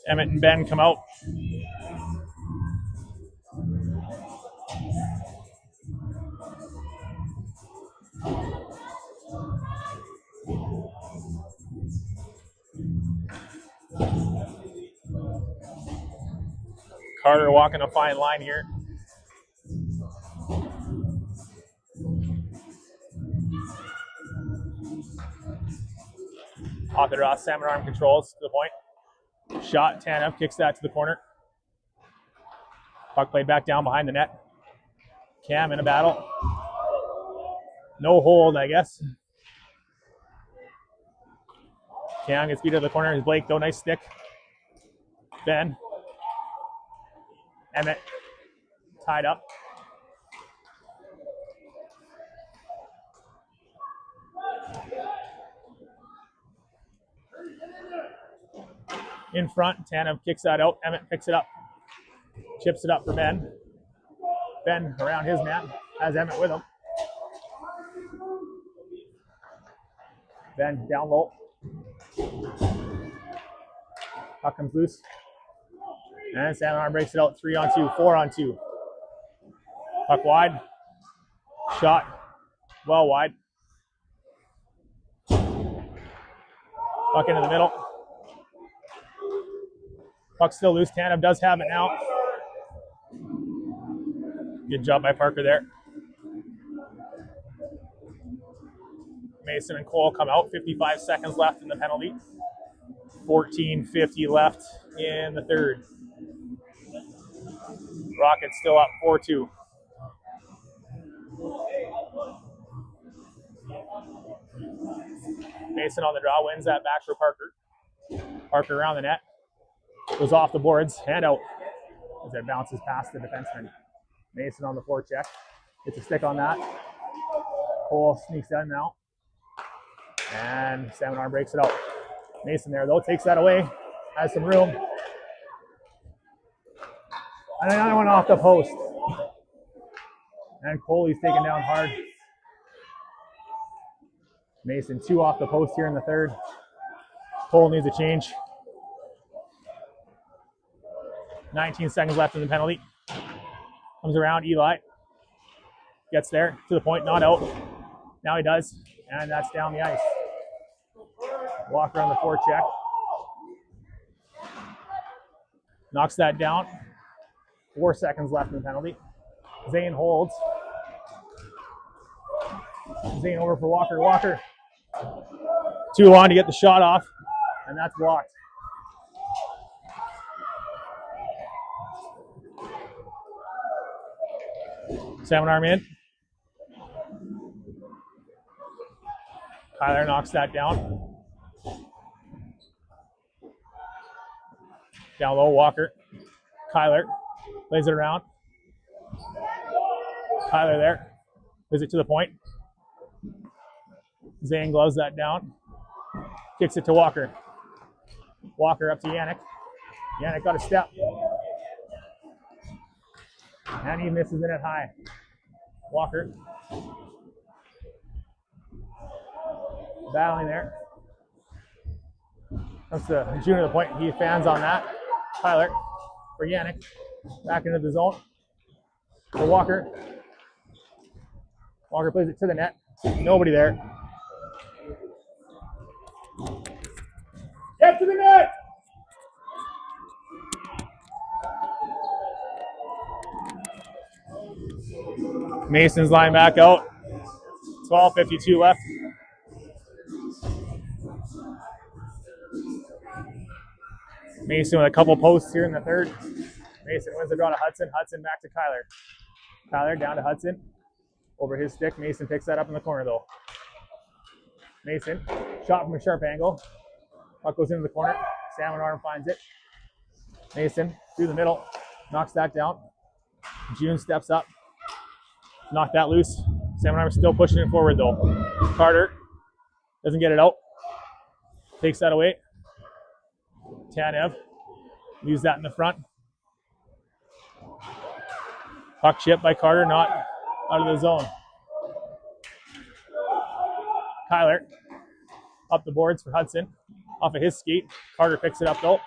[SPEAKER 2] Emmett and Ben come out. Carter walking a fine line here. Off the draw, Salmon arm controls to the point. Shot, Tanev kicks that to the corner. Puck played back down behind the net. Cam in a battle. No hold, I guess. Cam gets beat to the corner. Here's Blake, though. Nice stick. Ben. Emmett. Tied up. In front, Tanev kicks that out. Emmett picks it up. Chips it up for Ben. Ben around his man. Has Emmett with him. Ben down low. Puck comes loose. And Salmon breaks it out. 3-on-2, 4-on-2. Puck wide. Shot. Well wide. Puck into the middle. Puck still loose. Tanev does have it now. Good job by Parker there. Mason and Cole come out. 55 seconds left in the penalty. 14:50 left in the third. Rockets still up 4-2. Mason on the draw, wins that back for Parker. Parker around the net. Goes off the boards, hand out as it bounces past the defenseman. Mason on the forecheck. Gets a stick on that. Cole sneaks in now. And Salmon breaks it out. Mason there, though, takes that away. Has some room. And another one off the post. And Coley's taken down hard. Mason 2 off the post here in the third. Cole needs a change. 19 seconds left in the penalty. Comes around, Eli. Gets there, to the point, not out. Now he does, and that's down the ice. Walker on the forecheck. Knocks that down. 4 seconds left in the penalty. Zane holds. Zane over for Walker. Walker. 2 on to get the shot off, and that's blocked. Salmon arm in. Kyler knocks that down. Down low, Walker. Kyler lays it around. Kyler there. Lays it to the point. Zane gloves that down. Kicks it to Walker. Walker up to Yannick. Yannick got a step. And he misses it at high. Walker. Battling there. Comes to June to the point. He fans on that. Tyler for Yannick. Back into the zone. For Walker. Walker plays it to the net. Nobody there. Get to the net! Mason's line back out. 12:52 left. Mason with a couple posts here in the third. Mason wins the draw to Hudson. Hudson back to Kyler. Kyler down to Hudson. Over his stick. Mason picks that up in the corner though. Mason, shot from a sharp angle. Puck goes into the corner. Salmon arm finds it. Mason through the middle. Knocks that down. June steps up. Knock that loose. Salmon arm still pushing it forward though. Carter doesn't get it out. Takes that away. Tanev leaves that in the front. Puck chip by Carter, not out of the zone. Kyler up the boards for Hudson. Off of his skate. Carter picks it up though.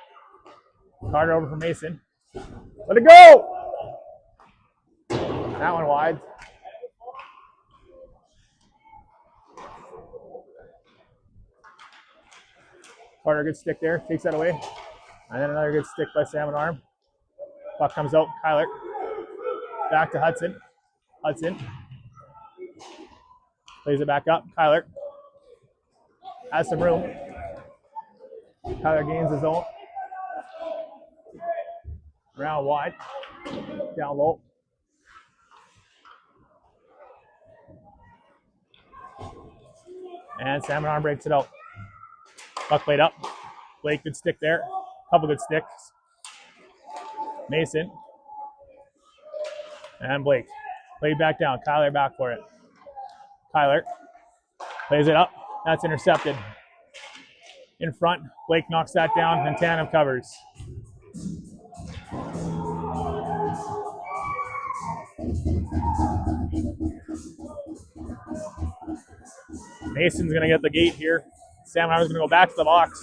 [SPEAKER 2] Carter over for Mason. Let it go! That one wide. Carter, good stick there. Takes that away. And then another good stick by Salmon arm. Puck comes out. Kyler. Back to Hudson. Hudson. Plays it back up. Kyler. Has some room. Kyler gains his own. Round wide. Down low. And Salmon arm breaks it out. Puck played up. Blake, good stick there. Couple good sticks. Mason. And Blake. Played back down. Kyler back for it. Kyler plays it up. That's intercepted. In front. Blake knocks that down and Tandem covers. Mason's going to get the gate here. Salmon Arm's going to go back to the box.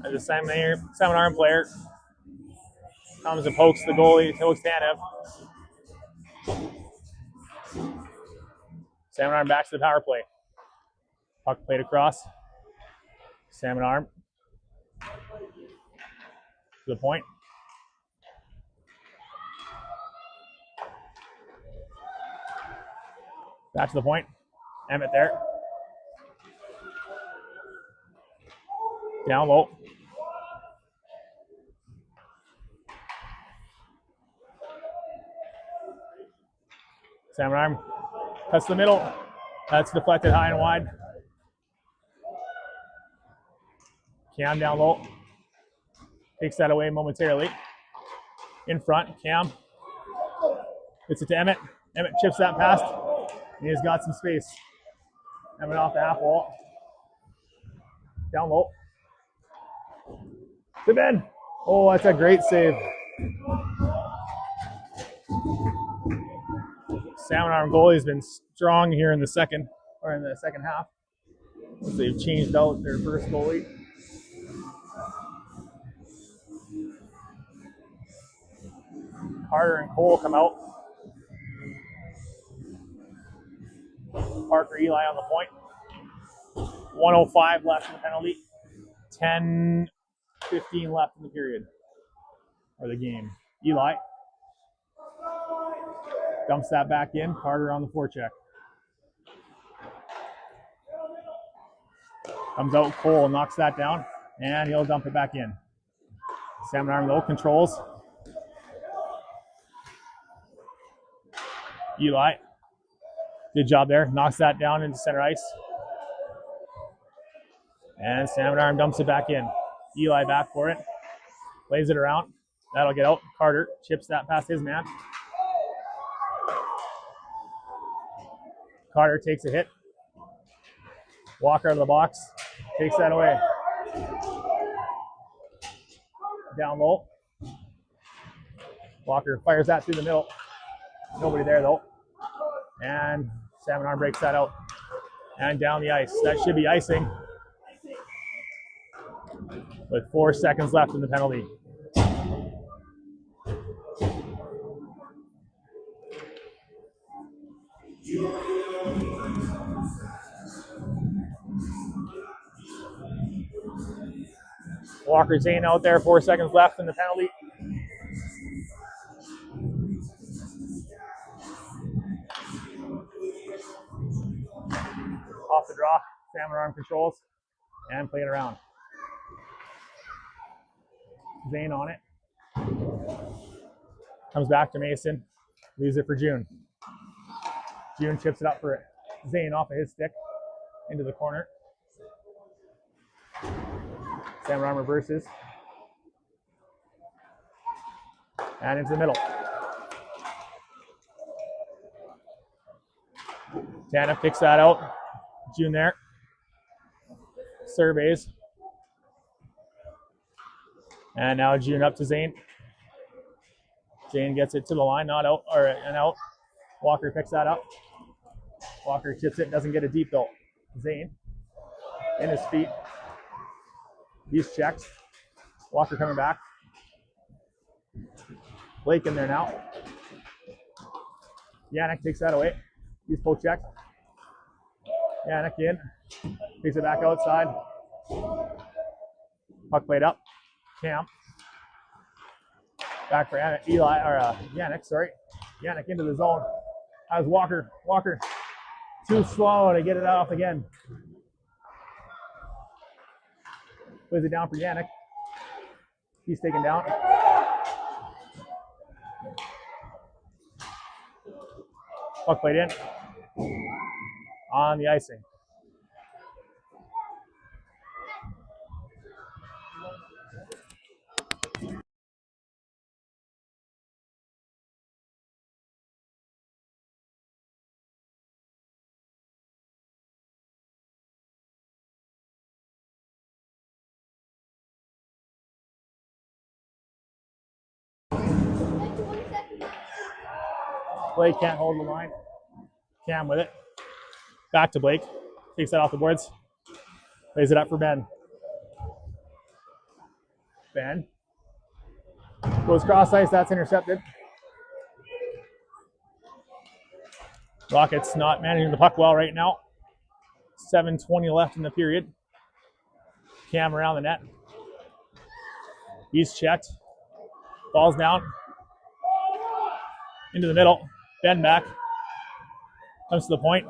[SPEAKER 2] As a Salmon Arm player comes and pokes the goalie, pokes Tanev. Salmon Arm back to the power play. Puck played across. Salmon Arm to the point. Back to the point. Emmett there. Down low. Salmon Arm cuts the middle. That's deflected high and wide. Cam down low. Takes that away momentarily. In front, Cam. Gets it to Emmett. Emmett chips that past. He's got some space. Emmett off the half wall. Down low. To Ben. Oh, that's a great save. Salmon Arm goalie's been strong here in the second half. They've changed out their first goalie. Carter and Cole come out. Parker Eli on the point. 1:05 left in the penalty. 10:15 left in the period. Or the game. Eli dumps that back in. Carter on the forecheck. Comes out, Cole knocks that down, and he'll dump it back in. Salmon Arm though controls. Eli, good job there. Knocks that down into center ice. And Salmon Arm dumps it back in. Eli back for it. Lays it around. That'll get out. Carter chips that past his man. Carter takes a hit. Walker out of the box. Takes that away. Down low. Walker fires that through the middle. Nobody there though. And Salmon Arm breaks that out. And down the ice. That should be icing. With 4 seconds left in the penalty. Walker Zane out there, 4 seconds left in the penalty. Off the draw, Salmon Arm controls and play it around. Zane on it. Comes back to Mason. Leaves it for June. June chips it up for Zane off of his stick into the corner. Salmon Arm reverses. And into the middle. Tana picks that out. June there. Surveys. And now June up to Zane. Zane gets it to the line, not out, and out. Walker picks that up. Walker chips it, doesn't get it deep though. Zane in his feet. He's checked. Walker coming back. Blake in there now. Yannick takes that away. He's poke checked. Yannick in. Takes it back outside. Puck played up. Cam. Back for Yannick, sorry. Yannick into the zone. That was Walker. Walker too slow to get it off again. Plays it down for Yannick. He's taken down. Puck played in. On the icing. Blake can't hold the line. Cam with it. Back to Blake. Takes that off the boards. Lays it up for Ben. Ben. Goes cross ice. That's intercepted. Rockets not managing the puck well right now. 7:20 left in the period. Cam around the net. He's checked. Falls down. Into the middle. Ben back. Comes to the point.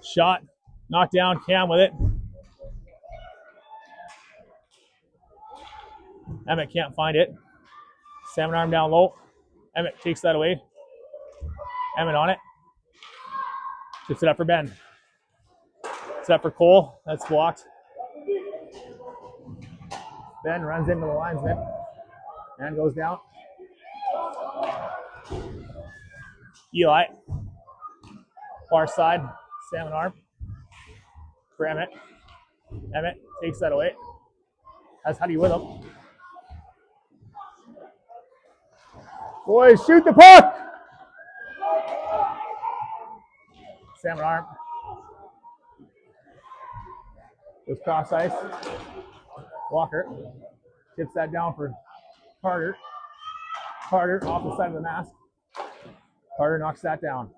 [SPEAKER 2] Shot. Knocked down. Cam with it. Emmett can't find it. Salmon arm down low. Emmett takes that away. Emmett on it. Tips it up for Ben. It's up for Cole. That's blocked. Ben runs into the linesman and goes down. Eli. Far side. Salmon arm for Emmett. Emmett takes that away. Has Huddy with him. Boys, shoot the puck! Salmon arm. Goes cross ice. Walker tips that down for Carter. Carter off the side of the mask. Carter knocks that down.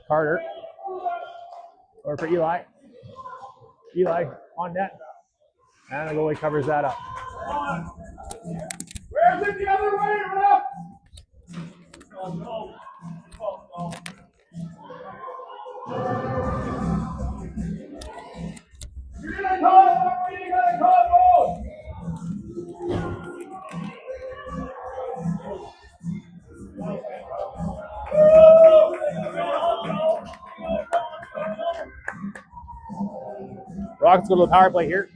[SPEAKER 2] Carter. Or for Eli. Eli on net. And the goalie covers that up.
[SPEAKER 1] Where's it the other way, ref? Oh, no. Oh, no. You're gonna call it, you're gonna call it.
[SPEAKER 2] Rockets go to the power play here.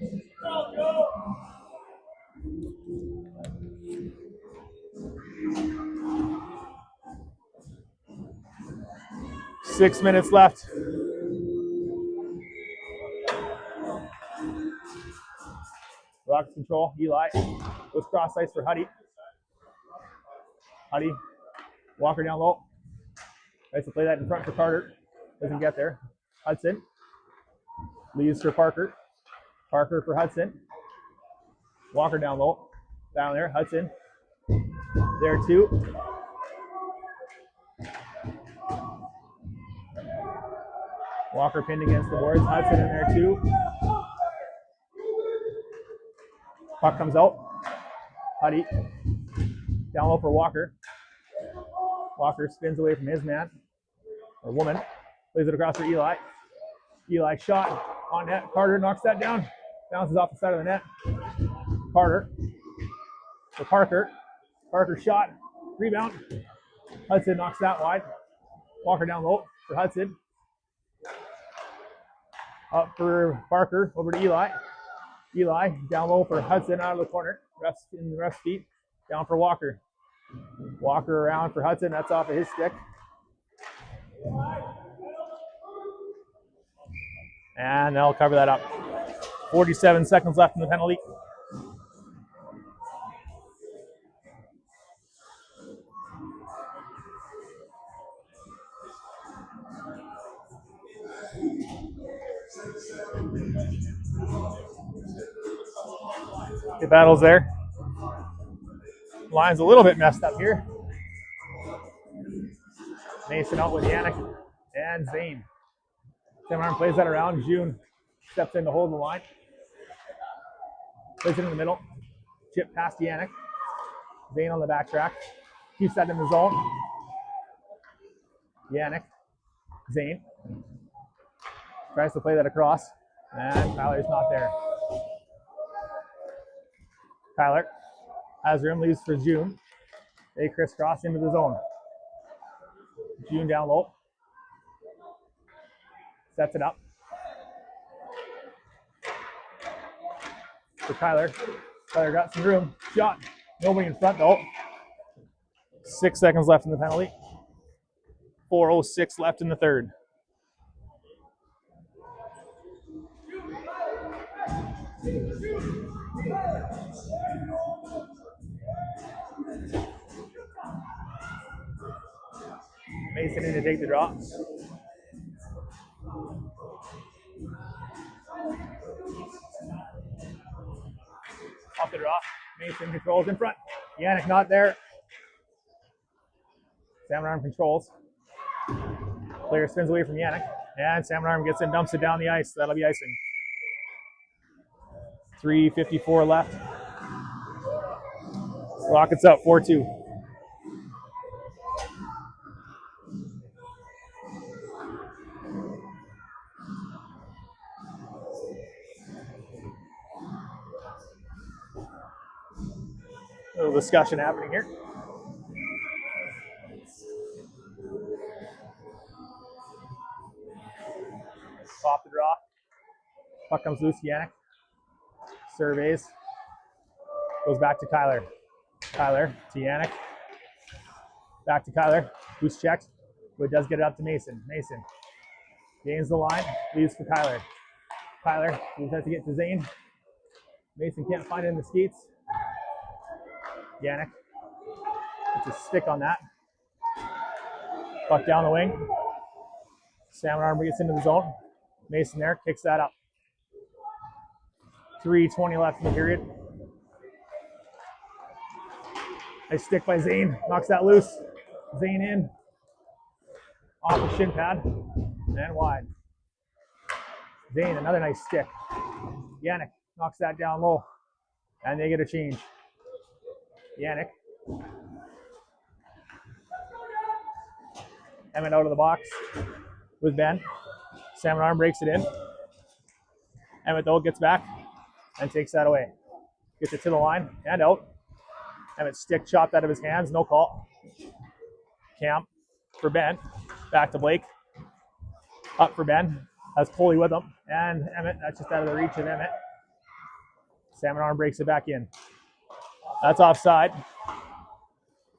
[SPEAKER 2] Six minutes left. Rockets control. Eli goes cross ice for Huddy. Huddy. Walker down low. Tries to play that in front for Carter. Doesn't get there. Hudson. Leaves for Parker. Parker for Hudson. Walker down low. Down there. Hudson. There too. Walker pinned against the boards. Hudson in there too. Puck comes out. Huddy. Down low for Walker. Walker spins away from his man. Or woman. Plays it across for Eli. Eli shot on net. Carter knocks that down. Bounces off the side of the net. Carter. For Parker. Parker shot. Rebound. Hudson knocks that wide. Walker down low for Hudson. Up for Parker. Over to Eli. Eli down low for Hudson out of the corner. Refs in the ref's feet. Down for Walker. Walker around for Hudson. That's off of his stick. And they'll cover that up. 47 seconds left in the penalty. Good battles there. Line's a little bit messed up here. Mason out with Yannick and Zane. Salmon plays that around. June steps in to hold the line. Plays it in the middle. Chip past Yannick. Zane on the back track. Keeps that in the zone. Yannick. Zane. Tries to play that across. And Tyler's not there. Kyler has room, leaves for June. They crisscross into the zone. June down low. Sets it up. For Kyler. Kyler got some room. Shot. Nobody in front though. 6 seconds left in the penalty. 4:06 left in the third. Mason in to take the draw. Off the draw. Mason controls in front. Yannick not there. Salmon Arm controls. Player spins away from Yannick. And Salmon Arm gets in, dumps it down the ice. That'll be icing. 3:54 left. Rockets up 4-2. A little discussion happening here. Off the draw. Puck comes loose. Yannick surveys. Goes back to Kyler. Kyler to Yannick. Back to Kyler. Who's checked, but does get it up to Mason. Mason gains the line. Leaves for Kyler. Kyler has to get to Zane. Mason can't find it in the skates. Yannick gets a stick on that. Puck down the wing. Salmon Arm gets into the zone. Mason there, kicks that up. 3:20 left in the period. Nice stick by Zane. Knocks that loose. Zane in. Off the shin pad. And wide. Zane, another nice stick. Yannick knocks that down low. And they get a change. Yannick. Emmett out of the box with Ben. Salmon Arm breaks it in. Emmett though gets back and takes that away. Gets it to the line and out. Emmett stick chopped out of his hands, no call. Cam for Ben. Back to Blake. Up for Ben. Has Coley with him. And Emmett, that's just out of the reach of Emmett. Salmon Arm breaks it back in. That's offside.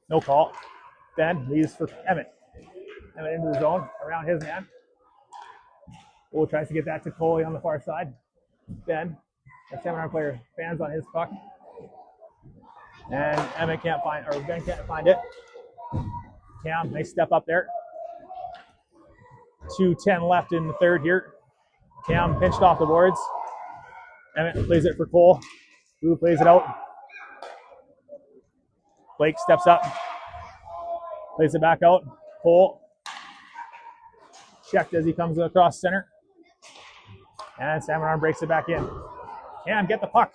[SPEAKER 2] No call. Ben leaves for Emmett. Emmett into the zone, around his man. Bull tries to get that to Coley on the far side. Ben, the Salmon Arm player, fans on his puck. And Emmett can't find, or Ben can't find it. Cam, nice step up there. 2:10 left in the third here. Cam pinched off the boards. Emmett plays it for Cole. Who plays it out. Blake steps up. Plays it back out. Cole. Checked as he comes across center. And Salmon Arm breaks it back in. Cam, get the puck.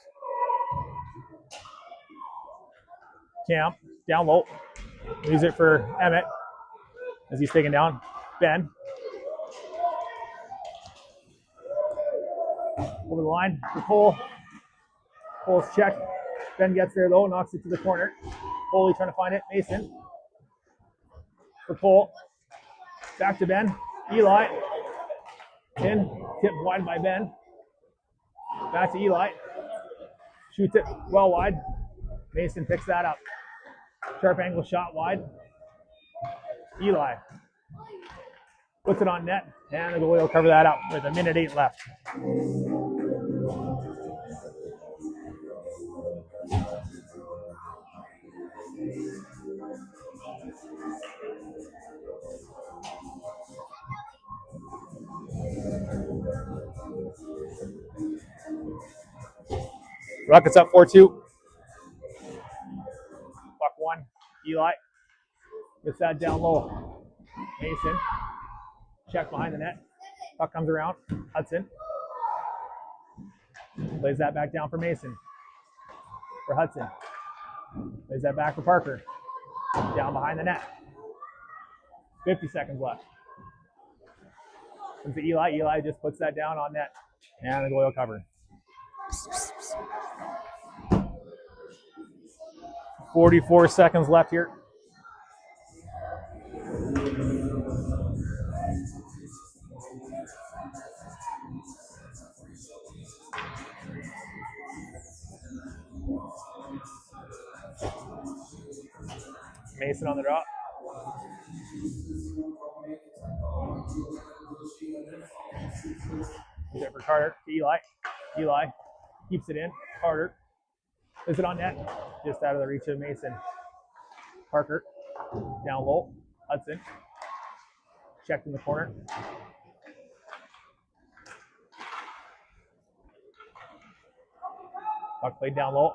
[SPEAKER 2] Cam, down low. Leaves it for Emmett as he's taken down. Ben. Over the line for Cole. Cole's checked. Ben gets there though, knocks it to the corner. Coley trying to find it. Mason. For Cole. Back to Ben. Eli. In. Tipped wide by Ben. Back to Eli. Shoots it well wide. Mason picks that up. Sharp angle shot wide. Eli. Puts it on net. And the goalie will cover that up with 1:08 left. Rockets up 4-2. Puck one. Eli gets that down low. Mason. Check behind the net. Puck comes around. Hudson. Plays that back down for Mason. For Hudson. Plays that back for Parker. Down behind the net. 50 seconds left. Comes to Eli. Eli just puts that down on net. And the goal will cover. 44 seconds left here. Mason on the drop. He's there for Carter. Eli. Eli keeps it in. Carter. Is it on net? Just out of the reach of Mason. Parker. Down low. Hudson. Checked in the corner. Puck played down low.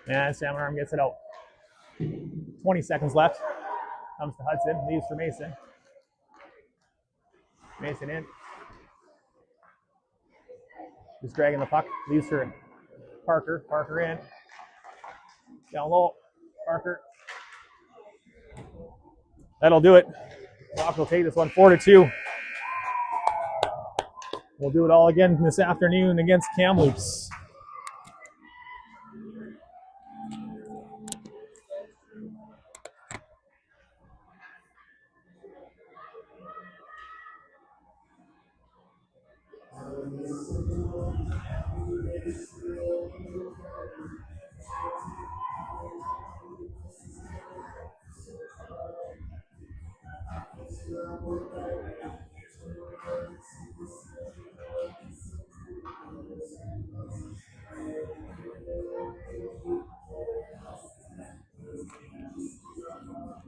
[SPEAKER 2] And Salmon Arm gets it out. 20 seconds left. Comes to Hudson. Leaves for Mason. Mason in. Just dragging the puck. Leaves for Parker. Parker in. Down low. Parker. That'll do it. Rock will take this one 4-2. We'll do it all again this afternoon against Kamloops.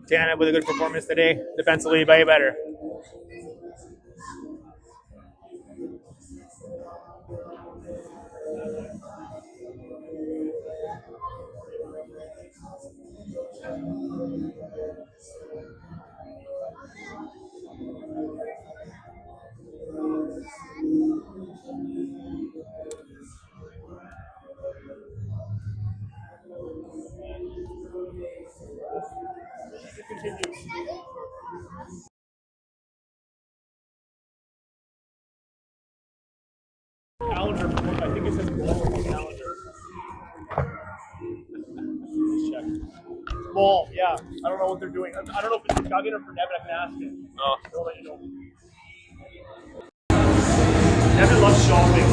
[SPEAKER 2] Tana with a good performance today. Defensively, way better. Calendar, I think it says ball on the calendar. Just check. Ball, yeah. I don't know what they're doing. I don't know if it's for Duggan or for Devin. I can ask him. Oh. I'll let you know. Devin loves shopping.